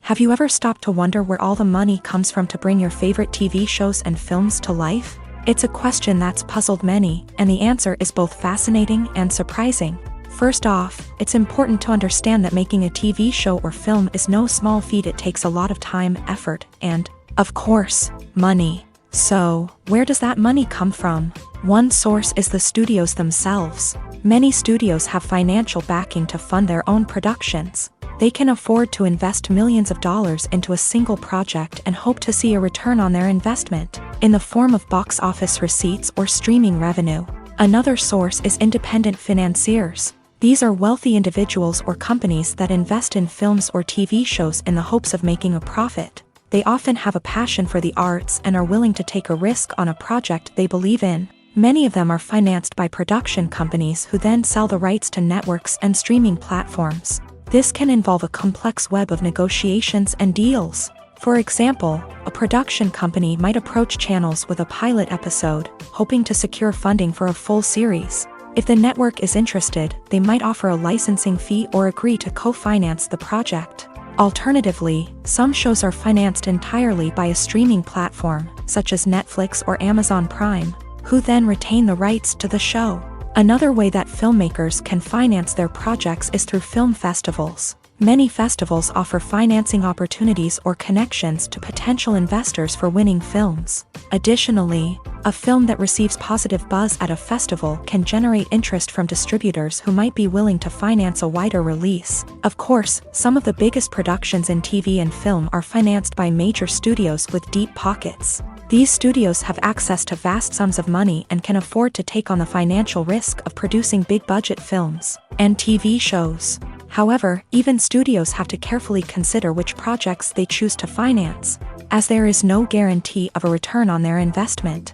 S1: Have you ever stopped to wonder where all the money comes from to bring your favorite TV shows and films to life? It's a question that's puzzled many, and the answer is both fascinating and surprising. First off, it's important to understand that making a TV show or film is no small feat. It takes a lot of time, effort, and, of course, money. So, where does that money come from? One source is the studios themselves. Many studios have financial backing to fund their own productions. They can afford to invest millions of dollars into a single project and hope to see a return on their investment, in the form of box office receipts or streaming revenue. Another source is independent financiers. These are wealthy individuals or companies that invest in films or TV shows in the hopes of making a profit. They often have a passion for the arts and are willing to take a risk on a project they believe in. Many of them are financed by production companies who then sell the rights to networks and streaming platforms. This can involve a complex web of negotiations and deals. For example, a production company might approach channels with a pilot episode, hoping to secure funding for a full series. If the network is interested, they might offer a licensing fee or agree to co-finance the project. Alternatively, some shows are financed entirely by a streaming platform, such as Netflix or Amazon Prime, who then retain the rights to the show. Another way that filmmakers can finance their projects is through film festivals. Many festivals offer financing opportunities or connections to potential investors for winning films. Additionally, a film that receives positive buzz at a festival can generate interest from distributors who might be willing to finance a wider release. Of course, some of the biggest productions in TV and film are financed by major studios with deep pockets. These studios have access to vast sums of money and can afford to take on the financial risk of producing big-budget films and TV shows. However, even studios have to carefully consider which projects they choose to finance, as there is no guarantee of a return on their investment.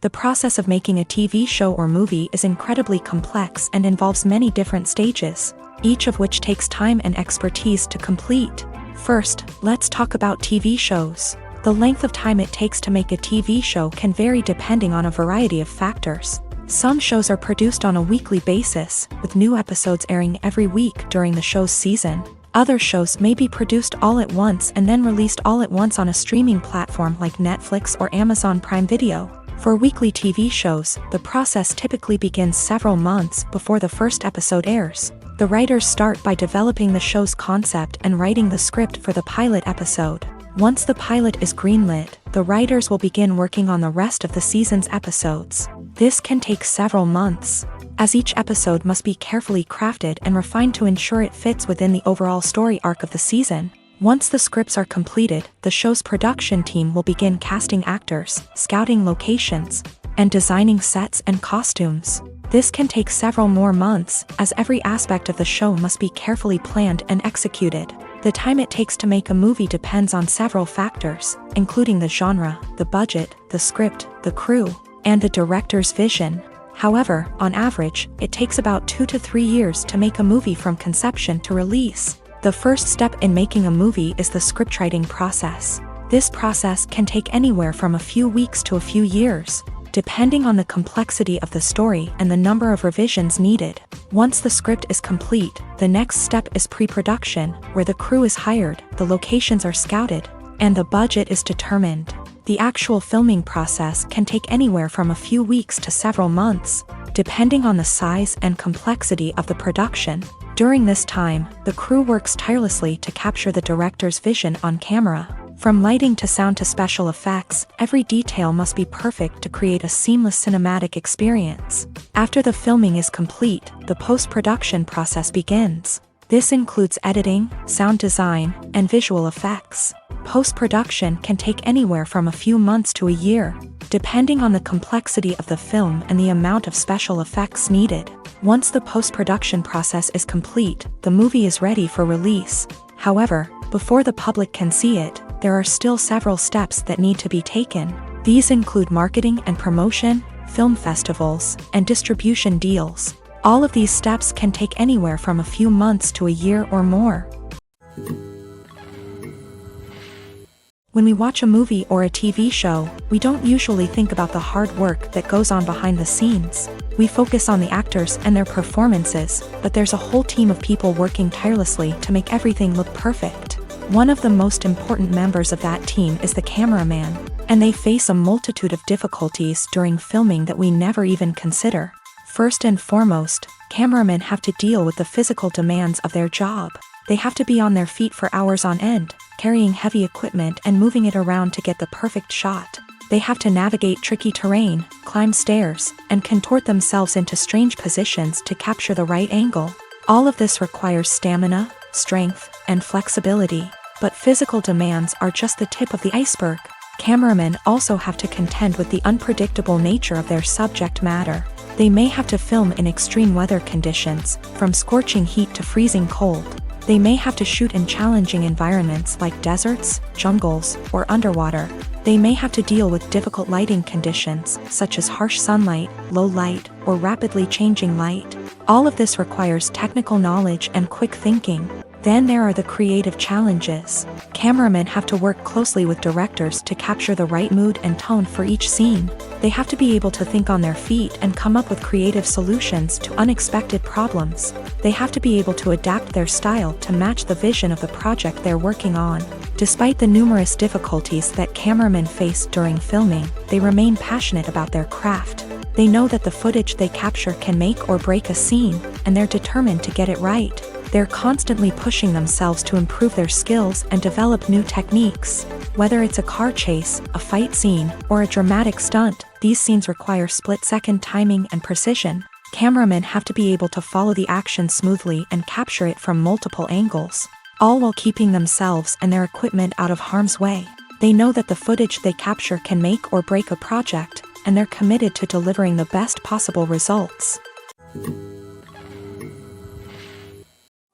S1: The process of making a TV show or movie is incredibly complex and involves many different stages, each of which takes time and expertise to complete. First, let's talk about TV shows. The length of time it takes to make a TV show can vary depending on a variety of factors. Some shows are produced on a weekly basis, with new episodes airing every week during the show's season. Other shows may be produced all at once and then released all at once on a streaming platform like Netflix or Amazon Prime Video. For weekly TV shows, the process typically begins several months before the first episode airs. The writers start by developing the show's concept and writing the script for the pilot episode. Once the pilot is greenlit, the writers will begin working on the rest of the season's episodes. This can take several months, as each episode must be carefully crafted and refined to ensure it fits within the overall story arc of the season. Once the scripts are completed, the show's production team will begin casting actors, scouting locations, and designing sets and costumes. This can take several more months, as every aspect of the show must be carefully planned and executed. The time it takes to make a movie depends on several factors, including the genre, the budget, the script, the crew, and the director's vision. However, on average, it takes about 2 to 3 years to make a movie from conception to release. The first step in making a movie is the scriptwriting process. This process can take anywhere from a few weeks to a few years, depending on the complexity of the story and the number of revisions needed. Once the script is complete, the next step is pre-production, where the crew is hired, the locations are scouted, and the budget is determined. The actual filming process can take anywhere from a few weeks to several months, depending on the size and complexity of the production. During this time, the crew works tirelessly to capture the director's vision on camera. From lighting to sound to special effects, every detail must be perfect to create a seamless cinematic experience. After the filming is complete, the post-production process begins. This includes editing, sound design, and visual effects. Post-production can take anywhere from a few months to a year, depending on the complexity of the film and the amount of special effects needed. Once the post-production process is complete, the movie is ready for release. However, before the public can see it, there are still several steps that need to be taken. These include marketing and promotion, film festivals, and distribution deals. All of these steps can take anywhere from a few months to a year or more. When we watch a movie or a TV show, we don't usually think about the hard work that goes on behind the scenes. We focus on the actors and their performances, but there's a whole team of people working tirelessly to make everything look perfect. One of the most important members of that team is the cameraman, and they face a multitude of difficulties during filming that we never even consider. First and foremost, cameramen have to deal with the physical demands of their job. They have to be on their feet for hours on end, carrying heavy equipment and moving it around to get the perfect shot. They have to navigate tricky terrain, climb stairs, and contort themselves into strange positions to capture the right angle. All of this requires stamina, strength, and flexibility. But physical demands are just the tip of the iceberg. Cameramen also have to contend with the unpredictable nature of their subject matter. They may have to film in extreme weather conditions, from scorching heat to freezing cold. They may have to shoot in challenging environments like deserts, jungles, or underwater. They may have to deal with difficult lighting conditions, such as harsh sunlight, low light, or rapidly changing light. All of this requires technical knowledge and quick thinking. Then there are the creative challenges. Cameramen have to work closely with directors to capture the right mood and tone for each scene. They have to be able to think on their feet and come up with creative solutions to unexpected problems. They have to be able to adapt their style to match the vision of the project they're working on. Despite the numerous difficulties that cameramen face during filming, they remain passionate about their craft. They know that the footage they capture can make or break a scene, and they're determined to get it right. They're constantly pushing themselves to improve their skills and develop new techniques. Whether it's a car chase, a fight scene, or a dramatic stunt, these scenes require split-second timing and precision. Cameramen have to be able to follow the action smoothly and capture it from multiple angles, all while keeping themselves and their equipment out of harm's way. They know that the footage they capture can make or break a project, and they're committed to delivering the best possible results.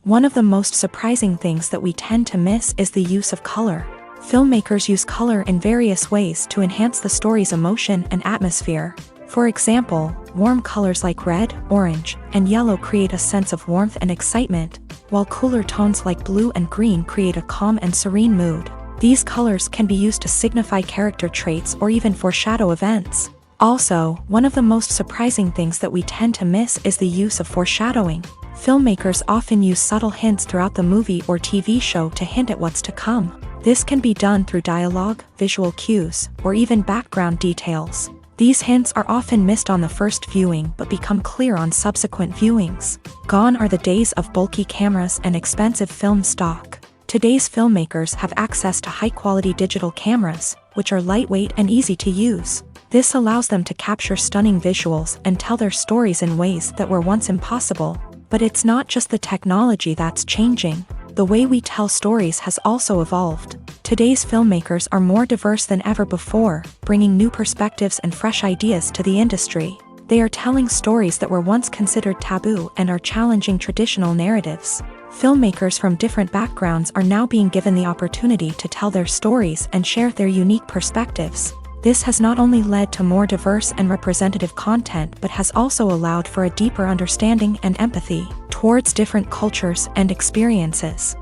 S1: One of the most surprising things that we tend to miss is the use of color. Filmmakers use color in various ways to enhance the story's emotion and atmosphere. For example, warm colors like red, orange, and yellow create a sense of warmth and excitement, while cooler tones like blue and green create a calm and serene mood. These colors can be used to signify character traits or even foreshadow events. Also, one of the most surprising things that we tend to miss is the use of foreshadowing. Filmmakers often use subtle hints throughout the movie or TV show to hint at what's to come. This can be done through dialogue, visual cues, or even background details. These hints are often missed on the first viewing but become clear on subsequent viewings. Gone are the days of bulky cameras and expensive film stock. Today's filmmakers have access to high-quality digital cameras, which are lightweight and easy to use. This allows them to capture stunning visuals and tell their stories in ways that were once impossible. But it's not just the technology that's changing. The way we tell stories has also evolved. Today's filmmakers are more diverse than ever before, bringing new perspectives and fresh ideas to the industry. They are telling stories that were once considered taboo and are challenging traditional narratives. Filmmakers from different backgrounds are now being given the opportunity to tell their stories and share their unique perspectives. This has not only led to more diverse and representative content but has also allowed for a deeper understanding and empathy towards different cultures and experiences.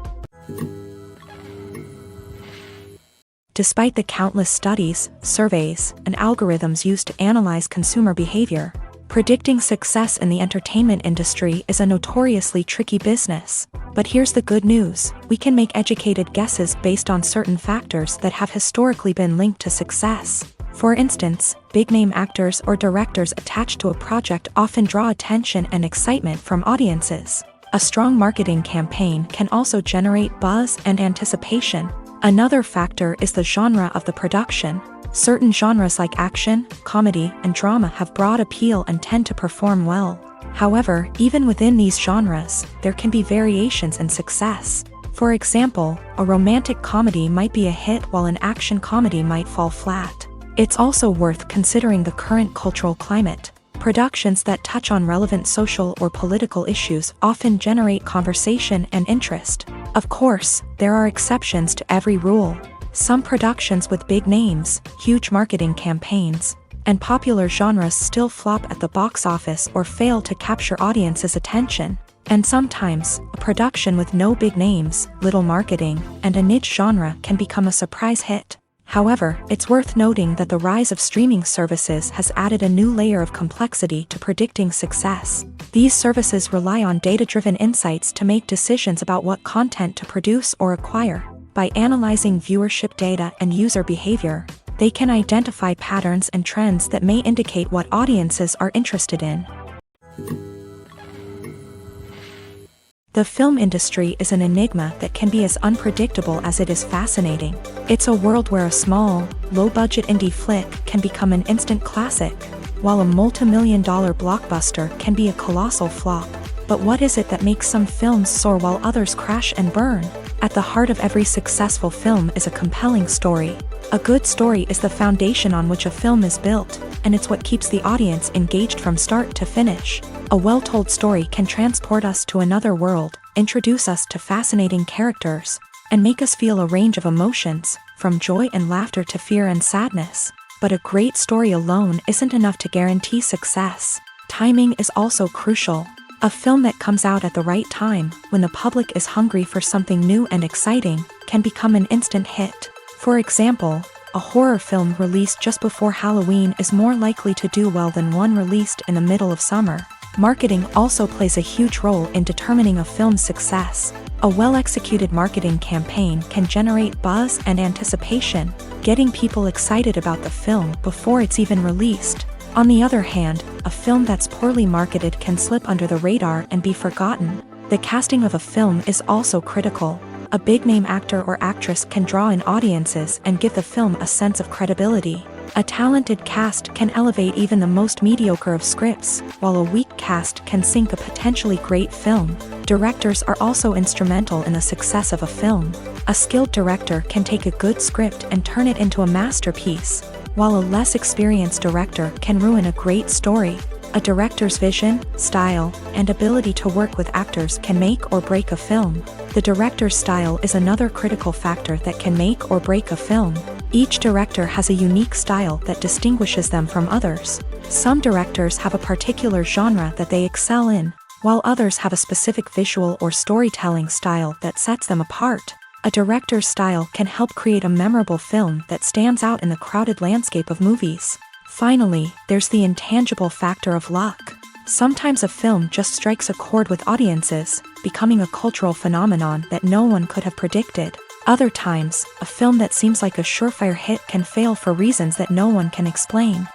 S1: Despite the countless studies, surveys, and algorithms used to analyze consumer behavior, predicting success in the entertainment industry is a notoriously tricky business. But here's the good news: we can make educated guesses based on certain factors that have historically been linked to success. For instance, big-name actors or directors attached to a project often draw attention and excitement from audiences. A strong marketing campaign can also generate buzz and anticipation. Another factor is the genre of the production. Certain genres like action, comedy, and drama have broad appeal and tend to perform well. However, even within these genres, there can be variations in success. For example, a romantic comedy might be a hit while an action comedy might fall flat. It's also worth considering the current cultural climate. Productions that touch on relevant social or political issues often generate conversation and interest. Of course, there are exceptions to every rule. Some productions with big names, huge marketing campaigns, and popular genres still flop at the box office or fail to capture audiences' attention. And sometimes, a production with no big names, little marketing, and a niche genre can become a surprise hit. However, it's worth noting that the rise of streaming services has added a new layer of complexity to predicting success. These services rely on data-driven insights to make decisions about what content to produce or acquire. By analyzing viewership data and user behavior, they can identify patterns and trends that may indicate what audiences are interested in. The film industry is an enigma that can be as unpredictable as it is fascinating. It's a world where a small, low-budget indie flick can become an instant classic, while a multi-million-dollar blockbuster can be a colossal flop. But what is it that makes some films soar while others crash and burn? At the heart of every successful film is a compelling story. A good story is the foundation on which a film is built, and it's what keeps the audience engaged from start to finish. A well-told story can transport us to another world, introduce us to fascinating characters, and make us feel a range of emotions, from joy and laughter to fear and sadness. But a great story alone isn't enough to guarantee success. Timing is also crucial. A film that comes out at the right time, when the public is hungry for something new and exciting, can become an instant hit. For example, a horror film released just before Halloween is more likely to do well than one released in the middle of summer. Marketing also plays a huge role in determining a film's success. A well-executed marketing campaign can generate buzz and anticipation, getting people excited about the film before it's even released. On the other hand, a film that's poorly marketed can slip under the radar and be forgotten. The casting of a film is also critical. A big-name actor or actress can draw in audiences and give the film a sense of credibility. A talented cast can elevate even the most mediocre of scripts, while a weak cast can sink a potentially great film. Directors are also instrumental in the success of a film. A skilled director can take a good script and turn it into a masterpiece, while a less experienced director can ruin a great story. A director's vision, style, and ability to work with actors can make or break a film. The director's style is another critical factor that can make or break a film. Each director has a unique style that distinguishes them from others. Some directors have a particular genre that they excel in, while others have a specific visual or storytelling style that sets them apart. A director's style can help create a memorable film that stands out in the crowded landscape of movies. Finally, there's the intangible factor of luck. Sometimes a film just strikes a chord with audiences, becoming a cultural phenomenon that no one could have predicted. Other times, a film that seems like a surefire hit can fail for reasons that no one can explain.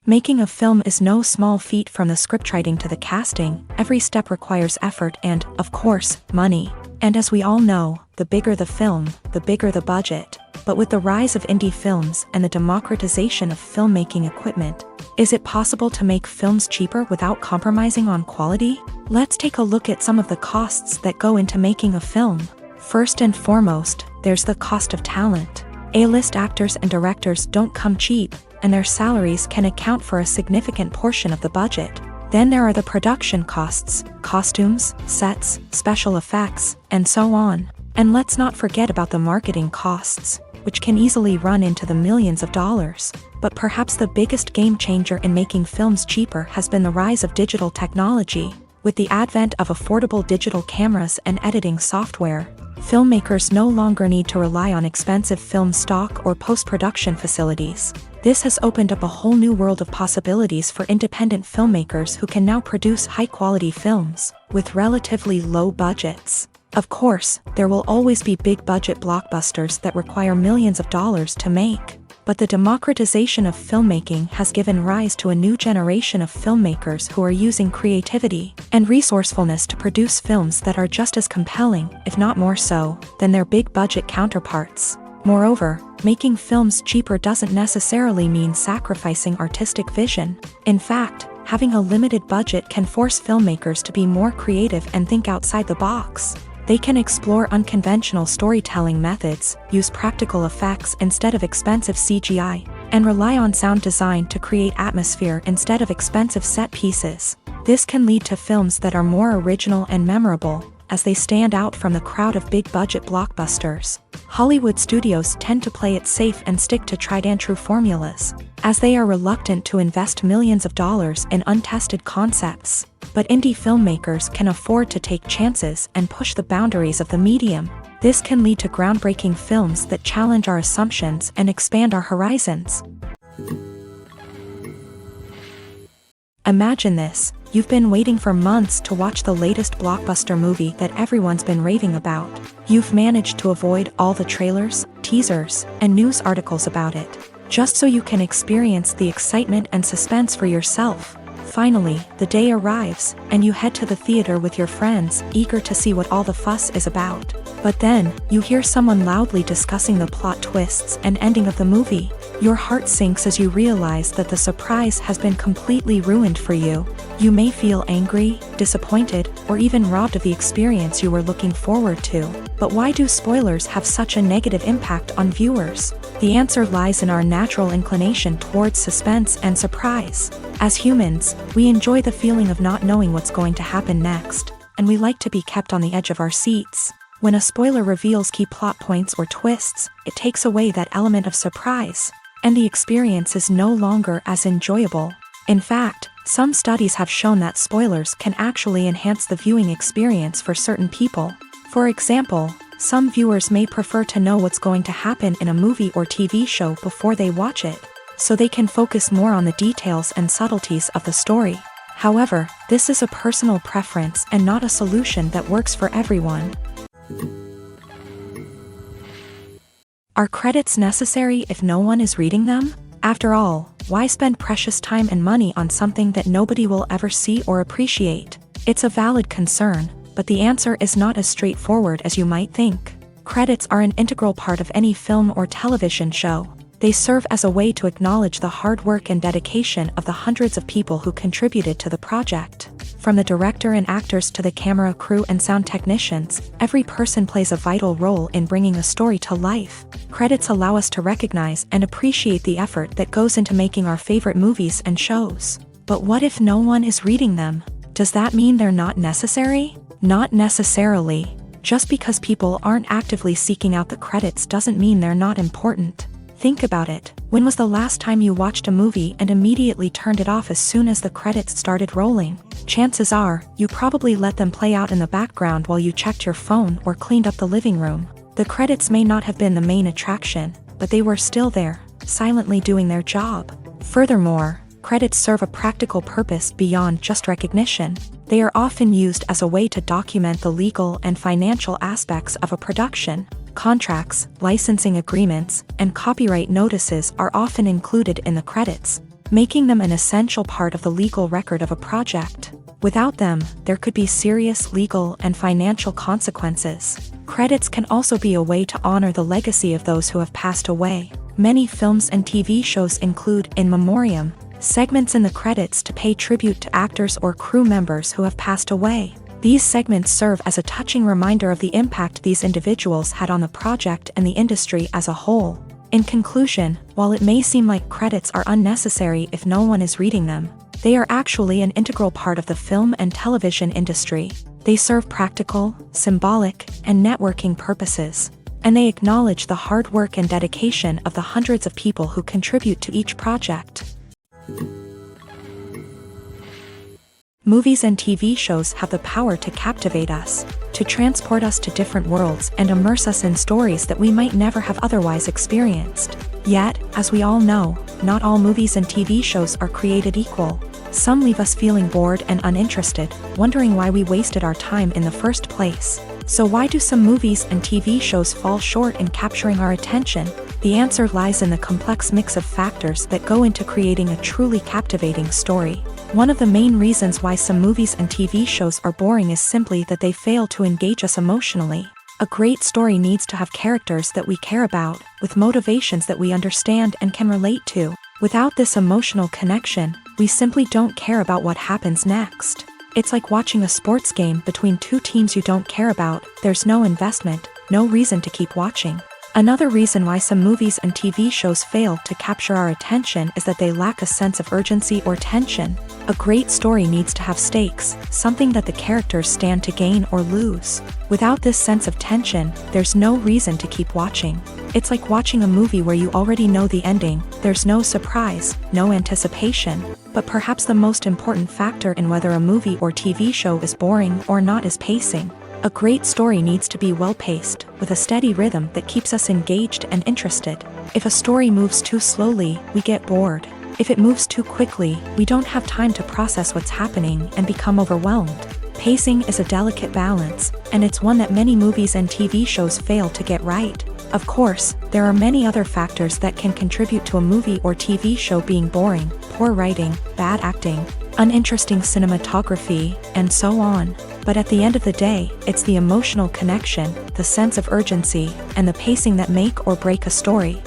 S1: Making a film is no small feat. From the scriptwriting to the casting, every step requires effort and, of course, money. And as we all know, the bigger the film, the bigger the budget. But with the rise of indie films and the democratization of filmmaking equipment, is it possible to make films cheaper without compromising on quality? Let's take a look at some of the costs that go into making a film. First and foremost, there's the cost of talent. A-list actors and directors don't come cheap, and their salaries can account for a significant portion of the budget. Then there are the production costs, costumes, sets, special effects, and so on. And let's not forget about the marketing costs, which can easily run into the millions of dollars. But perhaps the biggest game changer in making films cheaper has been the rise of digital technology. With the advent of affordable digital cameras and editing software, filmmakers no longer need to rely on expensive film stock or post-production facilities. This has opened up a whole new world of possibilities for independent filmmakers who can now produce high-quality films with relatively low budgets. Of course, there will always be big-budget blockbusters that require millions of dollars to make. But the democratization of filmmaking has given rise to a new generation of filmmakers who are using creativity and resourcefulness to produce films that are just as compelling, if not more so, than their big-budget counterparts. Moreover, making films cheaper doesn't necessarily mean sacrificing artistic vision. In fact, having a limited budget can force filmmakers to be more creative and think outside the box. They can explore unconventional storytelling methods, use practical effects instead of expensive CGI, and rely on sound design to create atmosphere instead of expensive set pieces. This can lead to films that are more original and memorable, as they stand out from the crowd of big-budget blockbusters. Hollywood studios tend to play it safe and stick to tried-and-true formulas, as they are reluctant to invest millions of dollars in untested concepts. But indie filmmakers can afford to take chances and push the boundaries of the medium. This can lead to groundbreaking films that challenge our assumptions and expand our horizons. Imagine this. You've been waiting for months to watch the latest blockbuster movie that everyone's been raving about. You've managed to avoid all the trailers, teasers, and news articles about it, just so you can experience the excitement and suspense for yourself. Finally, the day arrives, and you head to the theater with your friends, eager to see what all the fuss is about. But then, you hear someone loudly discussing the plot twists and ending of the movie. Your heart sinks as you realize that the surprise has been completely ruined for you. You may feel angry, disappointed, or even robbed of the experience you were looking forward to. But why do spoilers have such a negative impact on viewers? The answer lies in our natural inclination towards suspense and surprise. As humans, we enjoy the feeling of not knowing what's going to happen next, and we like to be kept on the edge of our seats. When a spoiler reveals key plot points or twists, it takes away that element of surprise, and the experience is no longer as enjoyable. In fact, some studies have shown that spoilers can actually enhance the viewing experience for certain people. For example, some viewers may prefer to know what's going to happen in a movie or TV show before they watch it, so they can focus more on the details and subtleties of the story. However, this is a personal preference and not a solution that works for everyone. Are credits necessary if no one is reading them? After all, why spend precious time and money on something that nobody will ever see or appreciate? It's a valid concern, but the answer is not as straightforward as you might think. Credits are an integral part of any film or television show. They serve as a way to acknowledge the hard work and dedication of the hundreds of people who contributed to the project. From the director and actors to the camera crew and sound technicians, every person plays a vital role in bringing a story to life. Credits allow us to recognize and appreciate the effort that goes into making our favorite movies and shows. But what if no one is reading them? Does that mean they're not necessary? Not necessarily. Just because people aren't actively seeking out the credits doesn't mean they're not important. Think about it. When was the last time you watched a movie and immediately turned it off as soon as the credits started rolling? Chances are, you probably let them play out in the background while you checked your phone or cleaned up the living room. The credits may not have been the main attraction, but they were still there, silently doing their job. Furthermore, credits serve a practical purpose beyond just recognition. They are often used as a way to document the legal and financial aspects of a production. Contracts, licensing agreements, and copyright notices are often included in the credits, making them an essential part of the legal record of a project. Without them, there could be serious legal and financial consequences. Credits can also be a way to honor the legacy of those who have passed away. Many films and TV shows include in memoriam segments in the credits to pay tribute to actors or crew members who have passed away. These segments serve as a touching reminder of the impact these individuals had on the project and the industry as a whole. In conclusion, while it may seem like credits are unnecessary if no one is reading them, they are actually an integral part of the film and television industry. They serve practical, symbolic, and networking purposes, and they acknowledge the hard work and dedication of the hundreds of people who contribute to each project. Movies and TV shows have the power to captivate us, to transport us to different worlds and immerse us in stories that we might never have otherwise experienced. Yet, as we all know, not all movies and TV shows are created equal. Some leave us feeling bored and uninterested, wondering why we wasted our time in the first place. So why do some movies and TV shows fall short in capturing our attention? The answer lies in the complex mix of factors that go into creating a truly captivating story. One of the main reasons why some movies and TV shows are boring is simply that they fail to engage us emotionally. A great story needs to have characters that we care about, with motivations that we understand and can relate to. Without this emotional connection, we simply don't care about what happens next. It's like watching a sports game between two teams you don't care about. There's no investment, no reason to keep watching. Another reason why some movies and TV shows fail to capture our attention is that they lack a sense of urgency or tension. A great story needs to have stakes, something that the characters stand to gain or lose. Without this sense of tension, there's no reason to keep watching. It's like watching a movie where you already know the ending. There's no surprise, no anticipation. But perhaps the most important factor in whether a movie or TV show is boring or not is pacing. A great story needs to be well-paced, with a steady rhythm that keeps us engaged and interested. If a story moves too slowly, we get bored. If it moves too quickly, we don't have time to process what's happening and become overwhelmed. Pacing is a delicate balance, and it's one that many movies and TV shows fail to get right. Of course, there are many other factors that can contribute to a movie or TV show being boring: poor writing, bad acting, uninteresting cinematography, and so on. But at the end of the day, it's the emotional connection, the sense of urgency, and the pacing that make or break a story.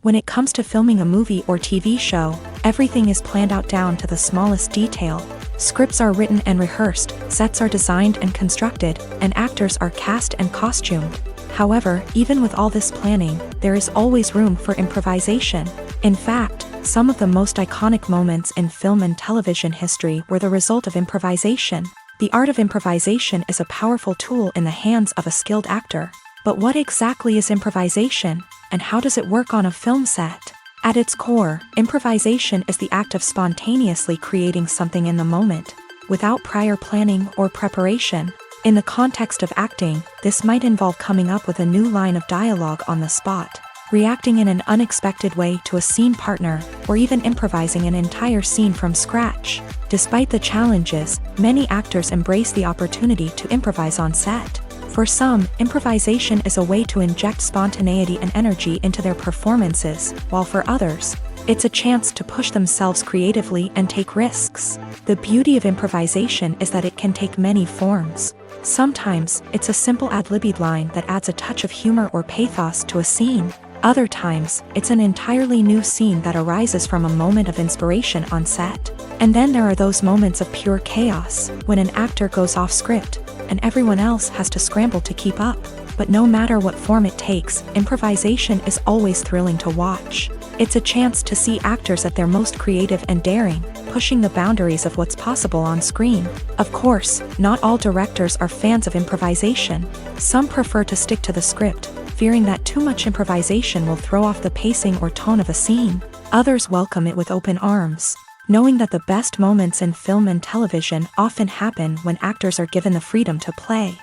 S1: When it comes to filming a movie or TV show, everything is planned out down to the smallest detail. Scripts are written and rehearsed, sets are designed and constructed, and actors are cast and costumed. However, even with all this planning, there is always room for improvisation. In fact, some of the most iconic moments in film and television history were the result of improvisation. The art of improvisation is a powerful tool in the hands of a skilled actor. But what exactly is improvisation, and how does it work on a film set? At its core, improvisation is the act of spontaneously creating something in the moment, without prior planning or preparation. In the context of acting, this might involve coming up with a new line of dialogue on the spot, reacting in an unexpected way to a scene partner, or even improvising an entire scene from scratch. Despite the challenges, many actors embrace the opportunity to improvise on set. For some, improvisation is a way to inject spontaneity and energy into their performances, while for others, it's a chance to push themselves creatively and take risks. The beauty of improvisation is that it can take many forms. Sometimes, it's a simple ad-libbed line that adds a touch of humor or pathos to a scene. Other times, it's an entirely new scene that arises from a moment of inspiration on set. And then there are those moments of pure chaos, when an actor goes off script, and everyone else has to scramble to keep up. But no matter what form it takes, improvisation is always thrilling to watch. It's a chance to see actors at their most creative and daring, pushing the boundaries of what's possible on screen. Of course, not all directors are fans of improvisation. Some prefer to stick to the script, fearing that too much improvisation will throw off the pacing or tone of a scene. Others welcome it with open arms, knowing that the best moments in film and television often happen when actors are given the freedom to play.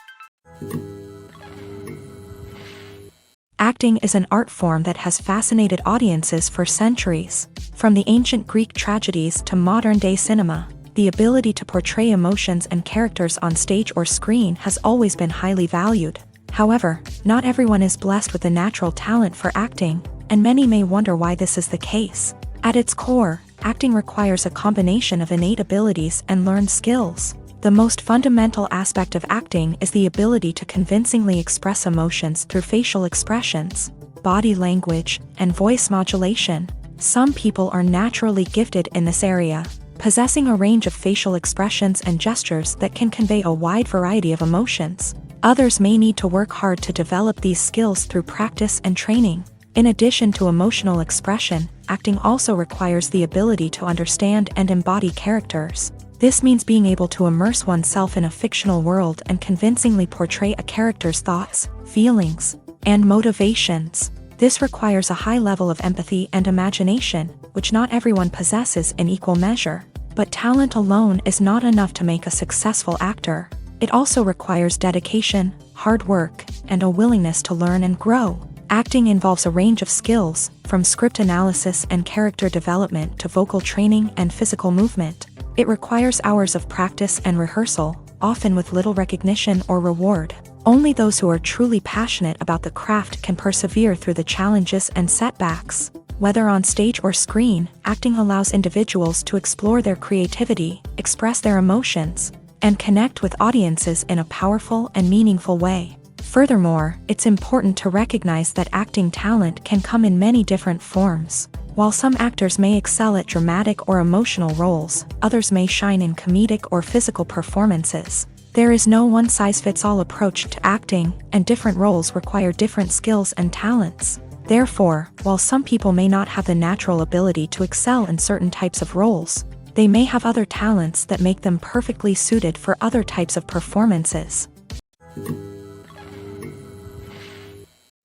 S1: Acting is an art form that has fascinated audiences for centuries. From the ancient Greek tragedies to modern-day cinema, the ability to portray emotions and characters on stage or screen has always been highly valued. However, not everyone is blessed with the natural talent for acting, and many may wonder why this is the case. At its core, acting requires a combination of innate abilities and learned skills. The most fundamental aspect of acting is the ability to convincingly express emotions through facial expressions, body language, and voice modulation. Some people are naturally gifted in this area, possessing a range of facial expressions and gestures that can convey a wide variety of emotions. Others may need to work hard to develop these skills through practice and training. In addition to emotional expression, acting also requires the ability to understand and embody characters. This means being able to immerse oneself in a fictional world and convincingly portray a character's thoughts, feelings, and motivations. This requires a high level of empathy and imagination, which not everyone possesses in equal measure. But talent alone is not enough to make a successful actor. It also requires dedication, hard work, and a willingness to learn and grow. Acting involves a range of skills, from script analysis and character development to vocal training and physical movement. It requires hours of practice and rehearsal, often with little recognition or reward. Only those who are truly passionate about the craft can persevere through the challenges and setbacks. Whether on stage or screen, acting allows individuals to explore their creativity, express their emotions, and connect with audiences in a powerful and meaningful way. Furthermore, it's important to recognize that acting talent can come in many different forms. While some actors may excel at dramatic or emotional roles, others may shine in comedic or physical performances. There is no one-size-fits-all approach to acting, and different roles require different skills and talents. Therefore, while some people may not have the natural ability to excel in certain types of roles, they may have other talents that make them perfectly suited for other types of performances.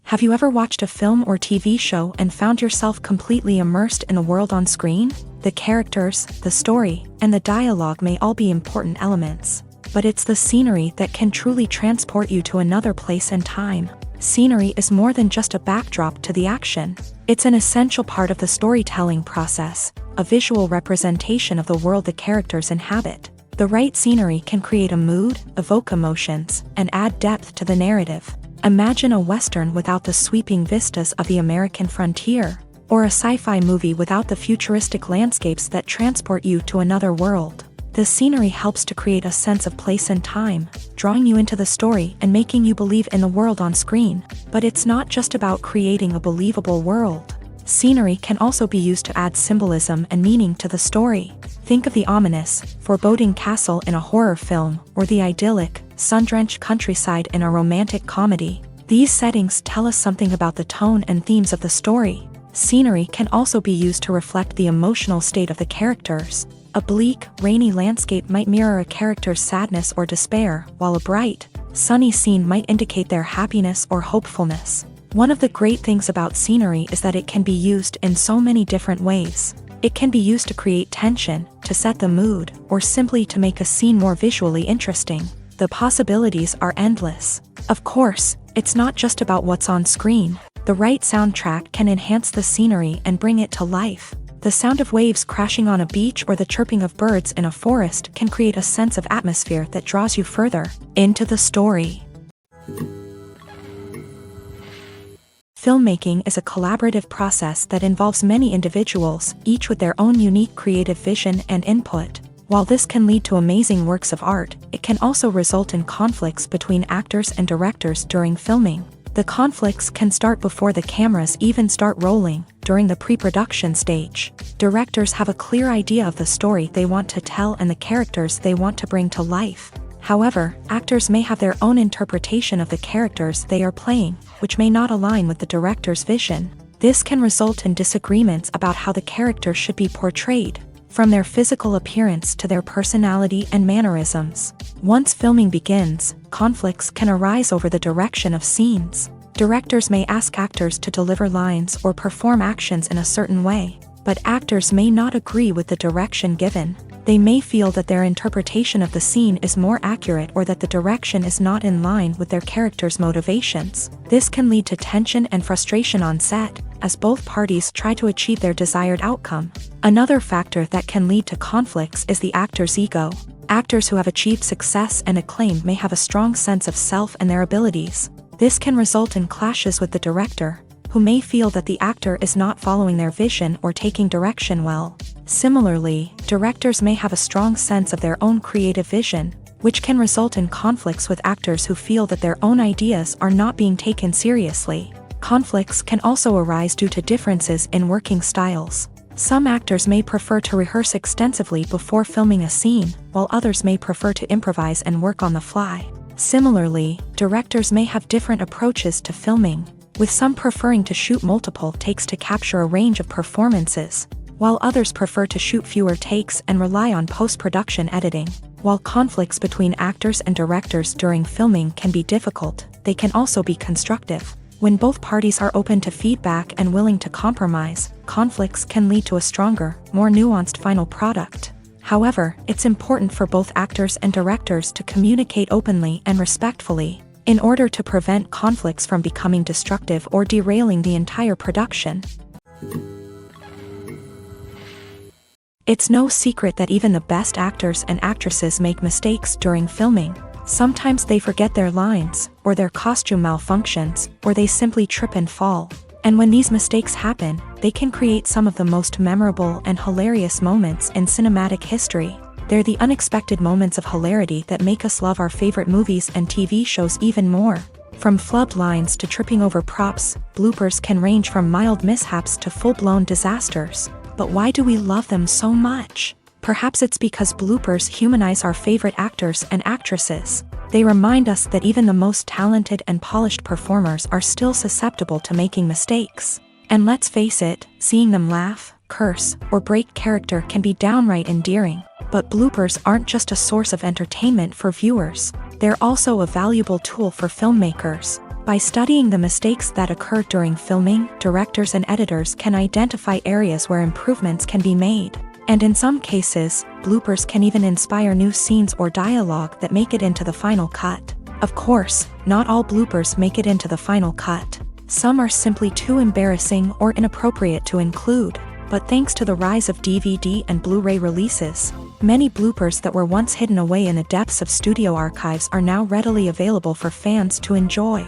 S1: Have you ever watched a film or TV show and found yourself completely immersed in the world on screen? The characters, the story, and the dialogue may all be important elements, but it's the scenery that can truly transport you to another place and time. Scenery is more than just a backdrop to the action. It's an essential part of the storytelling process, a visual representation of the world the characters inhabit. The right scenery can create a mood, evoke emotions, and add depth to the narrative. Imagine a Western without the sweeping vistas of the American frontier, or a sci-fi movie without the futuristic landscapes that transport you to another world. The scenery helps to create a sense of place and time, drawing you into the story and making you believe in the world on screen. But it's not just about creating a believable world. Scenery can also be used to add symbolism and meaning to the story. Think of the ominous, foreboding castle in a horror film, or the idyllic, sun-drenched countryside in a romantic comedy. These settings tell us something about the tone and themes of the story. Scenery can also be used to reflect the emotional state of the characters. A bleak, rainy landscape might mirror a character's sadness or despair, while a bright, sunny scene might indicate their happiness or hopefulness. One of the great things about scenery is that it can be used in so many different ways. It can be used to create tension, to set the mood, or simply to make a scene more visually interesting. The possibilities are endless. Of course, it's not just about what's on screen. The right soundtrack can enhance the scenery and bring it to life. The sound of waves crashing on a beach or the chirping of birds in a forest can create a sense of atmosphere that draws you further into the story. Filmmaking is a collaborative process that involves many individuals, each with their own unique creative vision and input. While this can lead to amazing works of art, it can also result in conflicts between actors and directors during filming. The conflicts can start before the cameras even start rolling, during the pre-production stage. Directors have a clear idea of the story they want to tell and the characters they want to bring to life. However, actors may have their own interpretation of the characters they are playing, which may not align with the director's vision. This can result in disagreements about how the characters should be portrayed, from their physical appearance to their personality and mannerisms. Once filming begins, conflicts can arise over the direction of scenes. Directors may ask actors to deliver lines or perform actions in a certain way, but actors may not agree with the direction given. They may feel that their interpretation of the scene is more accurate or that the direction is not in line with their character's motivations. This can lead to tension and frustration on set, as both parties try to achieve their desired outcome. Another factor that can lead to conflicts is the actor's ego. Actors who have achieved success and acclaim may have a strong sense of self and their abilities. This can result in clashes with the director, who may feel that the actor is not following their vision or taking direction well. Similarly, directors may have a strong sense of their own creative vision, which can result in conflicts with actors who feel that their own ideas are not being taken seriously. Conflicts can also arise due to differences in working styles. Some actors may prefer to rehearse extensively before filming a scene, while others may prefer to improvise and work on the fly. Similarly, directors may have different approaches to filming, with some preferring to shoot multiple takes to capture a range of performances, while others prefer to shoot fewer takes and rely on post-production editing. While conflicts between actors and directors during filming can be difficult, they can also be constructive. When both parties are open to feedback and willing to compromise, conflicts can lead to a stronger, more nuanced final product. However, it's important for both actors and directors to communicate openly and respectfully, in order to prevent conflicts from becoming destructive or derailing the entire production. It's no secret that even the best actors and actresses make mistakes during filming. Sometimes they forget their lines, or their costume malfunctions, or they simply trip and fall. And when these mistakes happen, they can create some of the most memorable and hilarious moments in cinematic history. They're the unexpected moments of hilarity that make us love our favorite movies and TV shows even more. From flubbed lines to tripping over props, bloopers can range from mild mishaps to full-blown disasters. But why do we love them so much? Perhaps it's because bloopers humanize our favorite actors and actresses. They remind us that even the most talented and polished performers are still susceptible to making mistakes. And let's face it, seeing them laugh, curse, or break character can be downright endearing. But bloopers aren't just a source of entertainment for viewers. They're also a valuable tool for filmmakers. By studying the mistakes that occur during filming, directors and editors can identify areas where improvements can be made. And in some cases, bloopers can even inspire new scenes or dialogue that make it into the final cut. Of course, not all bloopers make it into the final cut. Some are simply too embarrassing or inappropriate to include. But thanks to the rise of DVD and Blu-ray releases, many bloopers that were once hidden away in the depths of studio archives are now readily available for fans to enjoy.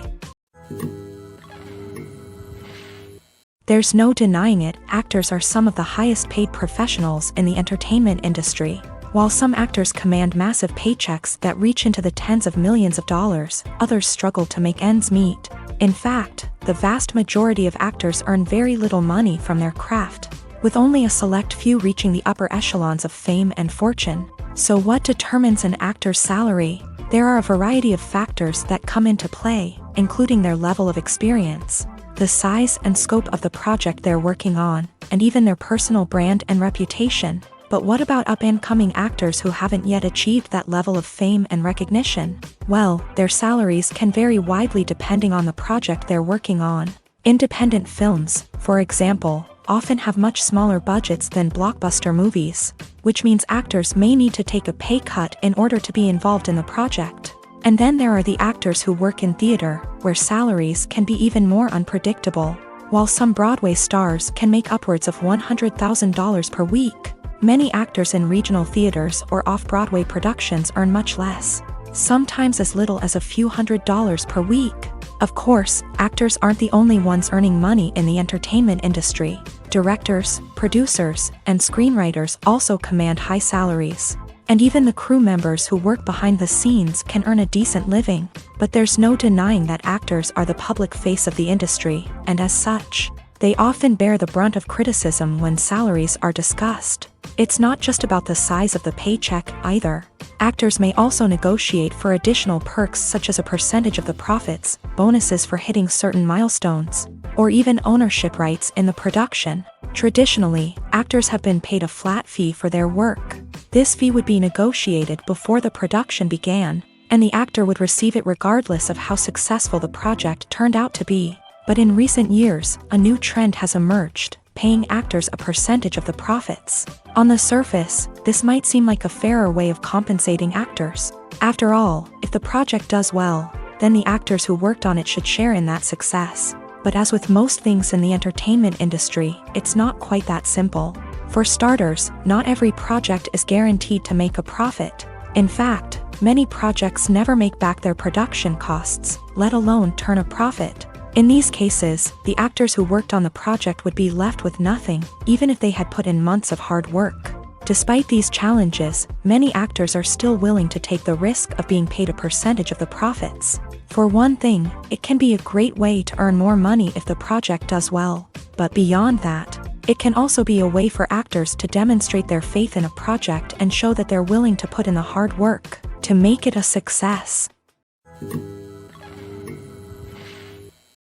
S1: There's no denying it, actors are some of the highest paid professionals in the entertainment industry. While some actors command massive paychecks that reach into the tens of millions of dollars, others struggle to make ends meet. In fact, the vast majority of actors earn very little money from their craft, with only a select few reaching the upper echelons of fame and fortune. So what determines an actor's salary? There are a variety of factors that come into play, including their level of experience, the size and scope of the project they're working on, and even their personal brand and reputation. But what about up-and-coming actors who haven't yet achieved that level of fame and recognition? Well, their salaries can vary widely depending on the project they're working on. Independent films, for example, often have much smaller budgets than blockbuster movies, which means actors may need to take a pay cut in order to be involved in the project. And then there are the actors who work in theater, where salaries can be even more unpredictable. While some Broadway stars can make upwards of $100,000 per week, many actors in regional theaters or off-Broadway productions earn much less, sometimes as little as a few $100s per week. Of course, actors aren't the only ones earning money in the entertainment industry. Directors, producers, and screenwriters also command high salaries. And even the crew members who work behind the scenes can earn a decent living. But there's no denying that actors are the public face of the industry, and as such, they often bear the brunt of criticism when salaries are discussed. It's not just about the size of the paycheck either. Actors may also negotiate for additional perks such as a percentage of the profits, bonuses for hitting certain milestones, or even ownership rights in the production. Traditionally, actors have been paid a flat fee for their work. This fee would be negotiated before the production began, and the actor would receive it regardless of how successful the project turned out to be. But in recent years, a new trend has emerged, paying actors a percentage of the profits. On the surface, this might seem like a fairer way of compensating actors. After all, if the project does well, then the actors who worked on it should share in that success. But as with most things in the entertainment industry, it's not quite that simple. For starters, not every project is guaranteed to make a profit. In fact, many projects never make back their production costs, let alone turn a profit. In these cases, the actors who worked on the project would be left with nothing, even if they had put in months of hard work. Despite these challenges, many actors are still willing to take the risk of being paid a percentage of the profits. For one thing, it can be a great way to earn more money if the project does well. But beyond that, it can also be a way for actors to demonstrate their faith in a project and show that they're willing to put in the hard work to make it a success.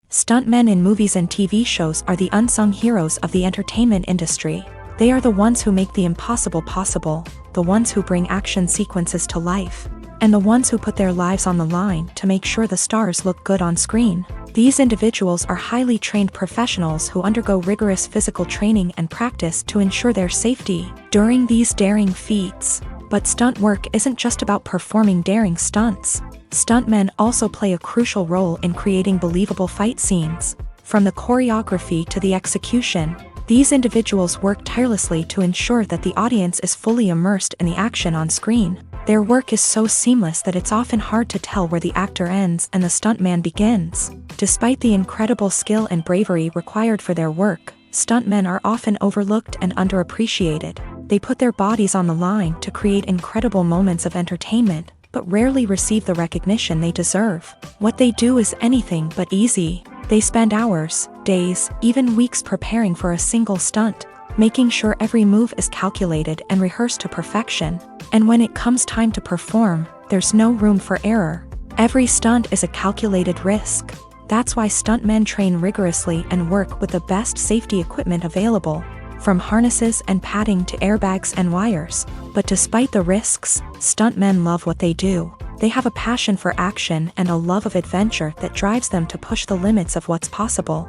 S1: Stuntmen in movies and TV shows are the unsung heroes of the entertainment industry. They are the ones who make the impossible possible, the ones who bring action sequences to life, and the ones who put their lives on the line to make sure the stars look good on screen. These individuals are highly trained professionals who undergo rigorous physical training and practice to ensure their safety during these daring feats. But stunt work isn't just about performing daring stunts. Stuntmen also play a crucial role in creating believable fight scenes. From the choreography to the execution, these individuals work tirelessly to ensure that the audience is fully immersed in the action on screen. Their work is so seamless that it's often hard to tell where the actor ends and the stuntman begins. Despite the incredible skill and bravery required for their work, stuntmen are often overlooked and underappreciated. They put their bodies on the line to create incredible moments of entertainment, but rarely receive the recognition they deserve. What they do is anything but easy. They spend hours, days, even weeks preparing for a single stunt, making sure every move is calculated and rehearsed to perfection. And when it comes time to perform, there's no room for error. Every stunt is a calculated risk. That's why stuntmen train rigorously and work with the best safety equipment available, from harnesses and padding to airbags and wires. But despite the risks, stuntmen love what they do. They have a passion for action and a love of adventure that drives them to push the limits of what's possible.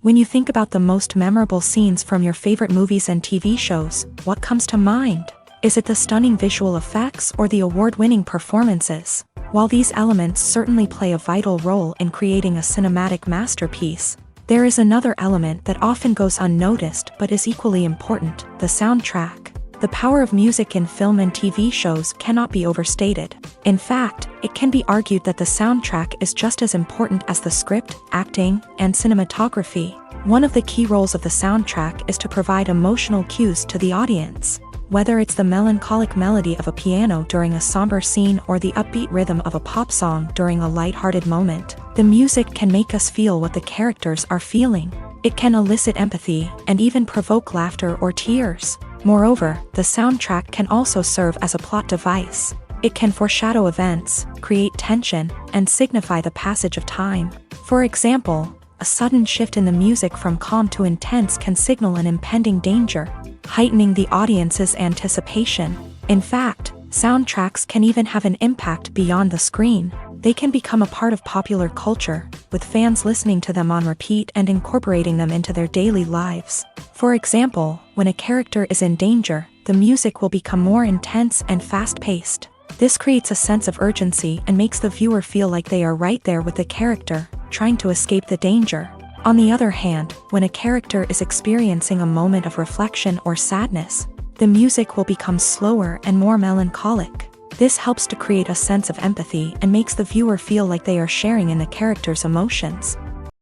S1: When you think about the most memorable scenes from your favorite movies and TV shows, what comes to mind? Is it the stunning visual effects or the award-winning performances? While these elements certainly play a vital role in creating a cinematic masterpiece, there is another element that often goes unnoticed but is equally important: the soundtrack. The power of music in film and TV shows cannot be overstated. In fact, it can be argued that the soundtrack is just as important as the script, acting, and cinematography. One of the key roles of the soundtrack is to provide emotional cues to the audience. Whether it's the melancholic melody of a piano during a somber scene or the upbeat rhythm of a pop song during a lighthearted moment, the music can make us feel what the characters are feeling. It can elicit empathy and even provoke laughter or tears. Moreover, the soundtrack can also serve as a plot device. It can foreshadow events, create tension, and signify the passage of time. For example, a sudden shift in the music from calm to intense can signal an impending danger, heightening the audience's anticipation. In fact, soundtracks can even have an impact beyond the screen. They can become a part of popular culture, with fans listening to them on repeat and incorporating them into their daily lives. For example, when a character is in danger, the music will become more intense and fast-paced. This creates a sense of urgency and makes the viewer feel like they are right there with the character, trying to escape the danger. On the other hand, when a character is experiencing a moment of reflection or sadness, the music will become slower and more melancholic. This helps to create a sense of empathy and makes the viewer feel like they are sharing in the character's emotions.